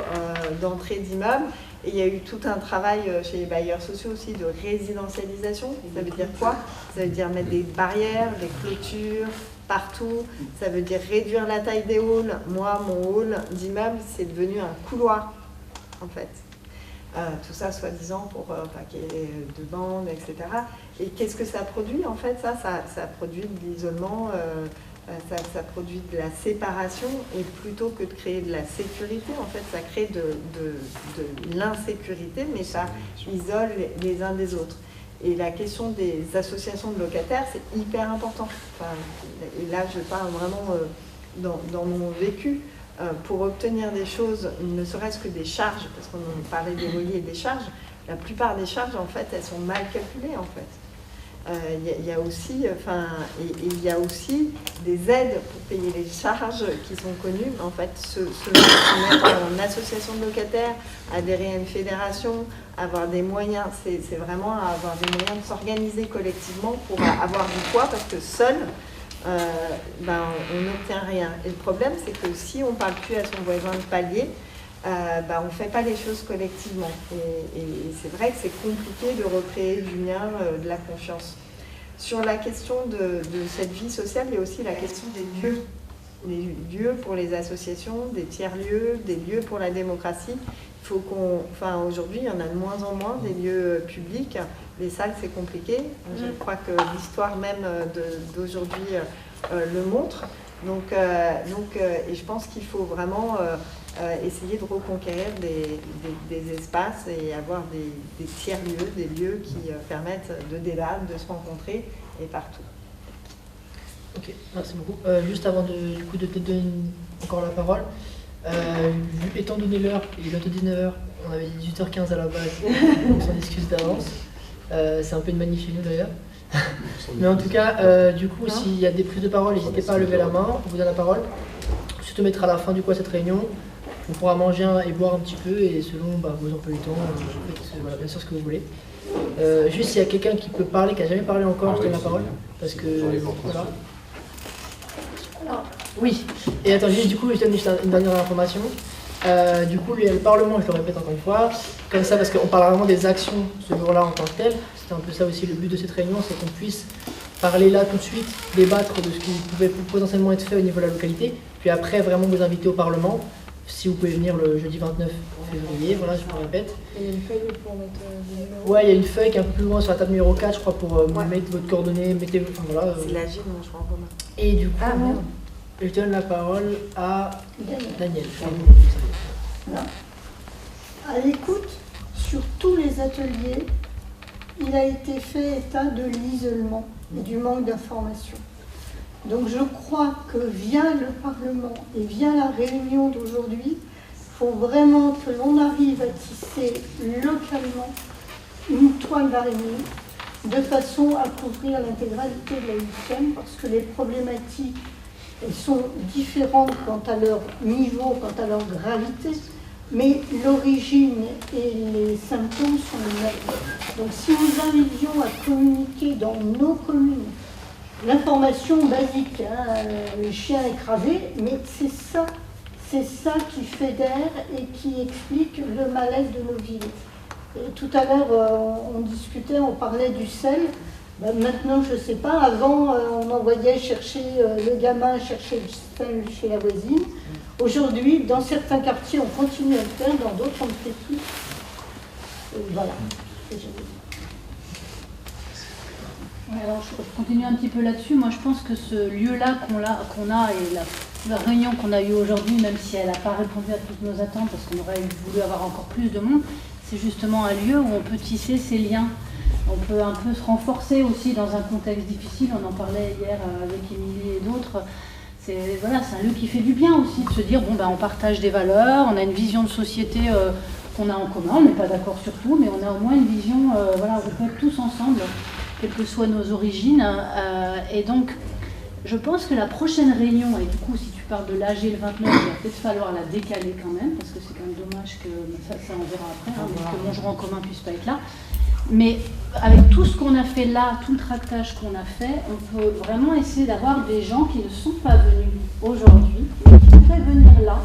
d'entrée d'immeubles. Et il y a eu tout un travail chez les bailleurs sociaux aussi de résidentialisation. Ça veut dire quoi? Ça veut dire mettre des barrières, des clôtures partout. Ça veut dire réduire la taille des halls. Moi, mon hall d'immeuble, c'est devenu un couloir, en fait. Tout ça, soi-disant, pour pas qu'il y ait de bandes, etc. Et qu'est-ce que ça produit, en fait? Ça produit de l'isolement, ça produit de la séparation, et plutôt que de créer de la sécurité, en fait, ça crée de l'insécurité, mais ça isole les uns des autres. Et la question des associations de locataires, c'est hyper important. Enfin, et là, je parle vraiment dans mon vécu. Pour obtenir des choses, ne serait-ce que des charges, parce qu'on parlait des loyers et des charges, la plupart des charges, en fait, elles sont mal calculées, en fait. Il y a aussi, il y a aussi des aides pour payer les charges qui sont connues. En fait, se mettre en association de locataires, adhérer à une fédération, avoir des moyens, c'est vraiment avoir des moyens de s'organiser collectivement pour avoir du poids, parce que seul, on n'obtient rien. Et le problème, c'est que si on ne parle plus à son voisin de palier, on ne fait pas les choses collectivement. Et c'est vrai que c'est compliqué de recréer du lien, de la confiance. Sur la question de cette vie sociale, il y a aussi la question des lieux. Les lieux pour les associations, des tiers-lieux, des lieux pour la démocratie. Il faut aujourd'hui, il y en a de moins en moins des lieux publics. Les salles, c'est compliqué. Je crois que l'histoire même d'aujourd'hui le montre. Donc, et je pense qu'il faut vraiment essayer de reconquérir des espaces et avoir des tiers-lieux, des lieux qui permettent de débattre, de se rencontrer, et partout. Ok, merci beaucoup. Juste avant de te donner encore la parole, étant donné l'heure, il est bientôt 19h, on avait dit 18h15 à la base, donc sans excuse d'avance. C'est un peu une manif chez nous d'ailleurs. Mais en tout cas, du coup, s'il y a des prises de parole, n'hésitez pas à lever la main, on vous donne la parole. Je te mettrai à la fin du coup à cette réunion. On pourra manger et boire un petit peu, et selon vos emplois du temps, voilà, bien sûr ce que vous voulez. Juste s'il y a quelqu'un qui peut parler, qui n'a jamais parlé encore, je donne la parole. Parce que voilà. Oui, et attends, juste du coup, je donne une dernière information. Du coup, le Parlement, je le répète encore une fois, comme ça, parce qu'on parle vraiment des actions ce jour-là en tant que tel. C'était un peu ça aussi le but de cette réunion, c'est qu'on puisse parler là tout de suite, débattre de ce qui pouvait potentiellement être fait au niveau de la localité, puis après vraiment vous inviter au Parlement, si vous pouvez venir le jeudi 29 février, voilà, je vous le répète. Et il y a une feuille pour mettre des numéros. Ouais, il y a une feuille qui est un peu plus loin sur la table numéro 4, je crois, pour mettre votre coordonnée, enfin voilà. C'est la Gilles, je crois, en commun. Et du coup, je donne la parole à Daniel. À l'écoute, sur tous les ateliers, il a été fait état de l'isolement et du manque d'information. Donc je crois que via le Parlement et via la réunion d'aujourd'hui, il faut vraiment que l'on arrive à tisser localement une toile d'araignée de façon à couvrir l'intégralité de la 8e, parce que les problématiques elles sont différentes quant à leur niveau, quant à leur gravité, mais l'origine et les symptômes sont les mêmes. Donc si nous arrivions à communiquer dans nos communes l'information basique, les chiens écrasés, mais c'est ça qui fédère et qui explique le malaise de nos villes. Et tout à l'heure, on discutait, on parlait du sel. Maintenant, je ne sais pas, avant, on envoyait chercher le gamin, chercher le sel chez la voisine. Aujourd'hui, dans certains quartiers, on continue à le faire, dans d'autres, on ne le fait plus. Voilà. Alors, je continue un petit peu là-dessus. Moi, je pense que ce lieu-là qu'on a et la réunion qu'on a eue aujourd'hui, même si elle n'a pas répondu à toutes nos attentes, parce qu'on aurait voulu avoir encore plus de monde, c'est justement un lieu où on peut tisser ces liens. On peut un peu se renforcer aussi dans un contexte difficile. On en parlait hier avec Émilie et d'autres. c'est un lieu qui fait du bien aussi, de se dire, bon, on partage des valeurs, on a une vision de société qu'on a en commun, on n'est pas d'accord sur tout, mais on a au moins une vision, on peut être tous ensemble, quelles que soient nos origines. Et donc, je pense que la prochaine réunion, et du coup, si tu parles de l'AG le 29, il va peut-être falloir la décaler quand même, parce que c'est quand même dommage que, ça on verra après, que Mon Jour en commun ne puisse pas être là. Mais avec tout ce qu'on a fait là, tout le tractage qu'on a fait, on peut vraiment essayer d'avoir des gens qui ne sont pas venus aujourd'hui, mais qui pourraient venir là.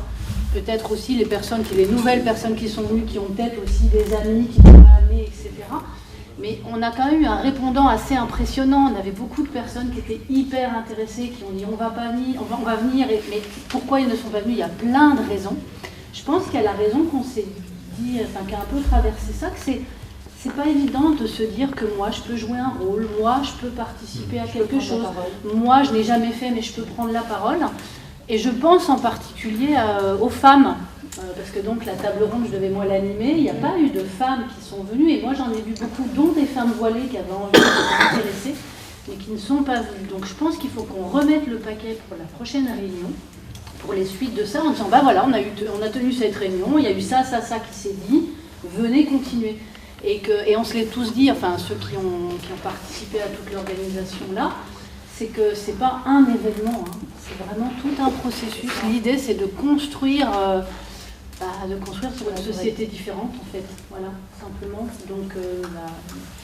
Peut-être aussi les nouvelles personnes qui sont venues, qui ont peut-être aussi des amis qui pourraient amener, etc. Mais on a quand même eu un répondant assez impressionnant. On avait beaucoup de personnes qui étaient hyper intéressées, qui ont dit on va venir, mais pourquoi ils ne sont pas venus? Il y a plein de raisons. Je pense qu'il y a la raison qu'on s'est dit, qui a un peu traversé ça, que c'est pas évident de se dire que moi je peux jouer un rôle, moi je peux participer à quelque chose, moi je n'ai jamais fait mais je peux prendre la parole. Et je pense en particulier aux femmes, parce que donc la table ronde je devais moi l'animer, il n'y a pas eu de femmes qui sont venues, et moi j'en ai vu beaucoup, dont des femmes voilées qui avaient envie de s'intéresser, mais qui ne sont pas venues. Donc je pense qu'il faut qu'on remette le paquet pour la prochaine réunion, pour les suites de ça, en disant on a tenu cette réunion, il y a eu ça qui s'est dit, venez continuer. Et on se l'est tous dit, enfin ceux qui ont participé à toute l'organisation là, c'est que c'est pas un événement, c'est vraiment tout un processus. L'idée c'est de construire sur une société différente en fait, voilà, simplement. Donc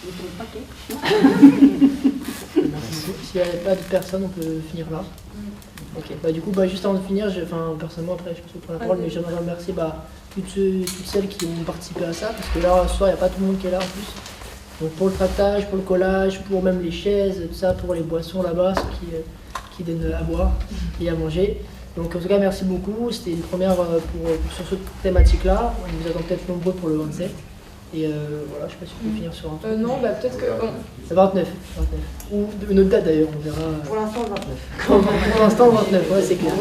mettons le paquet. S'il n'y a pas de personnes, on peut finir là. Ok. Du coup, juste avant de finir, personnellement après je peux prendre la parole, mais j'aimerais remercier toutes celles qui ont participé à ça, parce que là ce soir il n'y a pas tout le monde qui est là en plus. Donc pour le tractage, pour le collage, pour même les chaises, tout ça, pour les boissons là-bas, ceux qui donnent à boire et à manger. Donc en tout cas merci beaucoup, c'était une première sur cette thématique-là. On vous attend peut-être nombreux pour le 27. Et voilà, je sais pas si on peut finir sur un truc. Non, peut-être que... C'est 29. Ou une autre date d'ailleurs, on verra. Pour l'instant, 29. Pour l'instant, 29, ouais, c'est clair.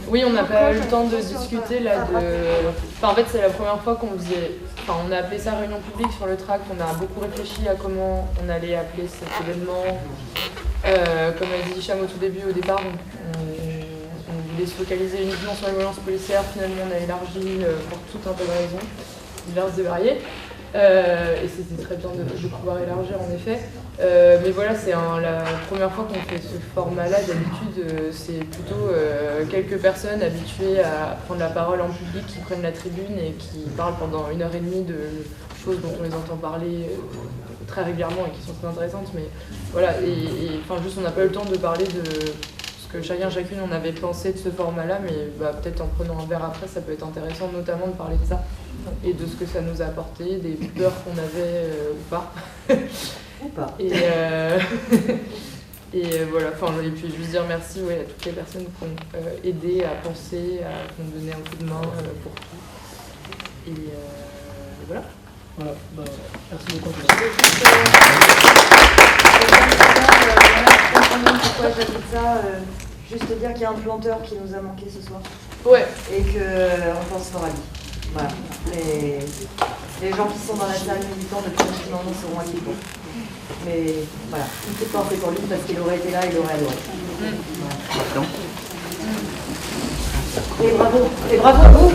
Oui, on n'a pas eu le temps de discuter là de... en fait, c'est la première fois qu'on faisait... on a appelé ça réunion publique sur le tract, on a beaucoup réfléchi à comment on allait appeler cet événement. Comme a dit Hicham au tout début, au départ, on voulait se focaliser uniquement sur les violences policières. Finalement, on a élargi pour tout un tas de raisons, diverses et variées. Et c'était très bien de pouvoir élargir en effet. Mais voilà, c'est la première fois qu'on fait ce format-là. D'habitude, c'est plutôt quelques personnes habituées à prendre la parole en public qui prennent la tribune et qui parlent pendant 1h30 de choses dont on les entend parler très régulièrement et qui sont très intéressantes. Mais voilà, juste on n'a pas eu le temps de parler de ce que chacune on avait pensé de ce format-là, mais peut-être en prenant un verre après, ça peut être intéressant notamment de parler de ça et de ce que ça nous a apporté, des peurs qu'on avait ou pas. Et voilà, et puis juste dire merci à toutes les personnes qui ont aidé à penser, qui ont donné un coup de main pour tout. Et voilà. Merci beaucoup. Pourquoi j'ajoute ça, juste dire qu'il y a un planteur qui nous a manqué ce soir. Ouais. Et qu'on pense fort à lui. Voilà. Les gens qui sont dans la salle militants depuis un petit moment seront inquiétés. Mais voilà, il ne s'est pas fait pour lui parce qu'il aurait été là, il aurait adoré. Voilà. Et bravo à vous. Et bravo à vous.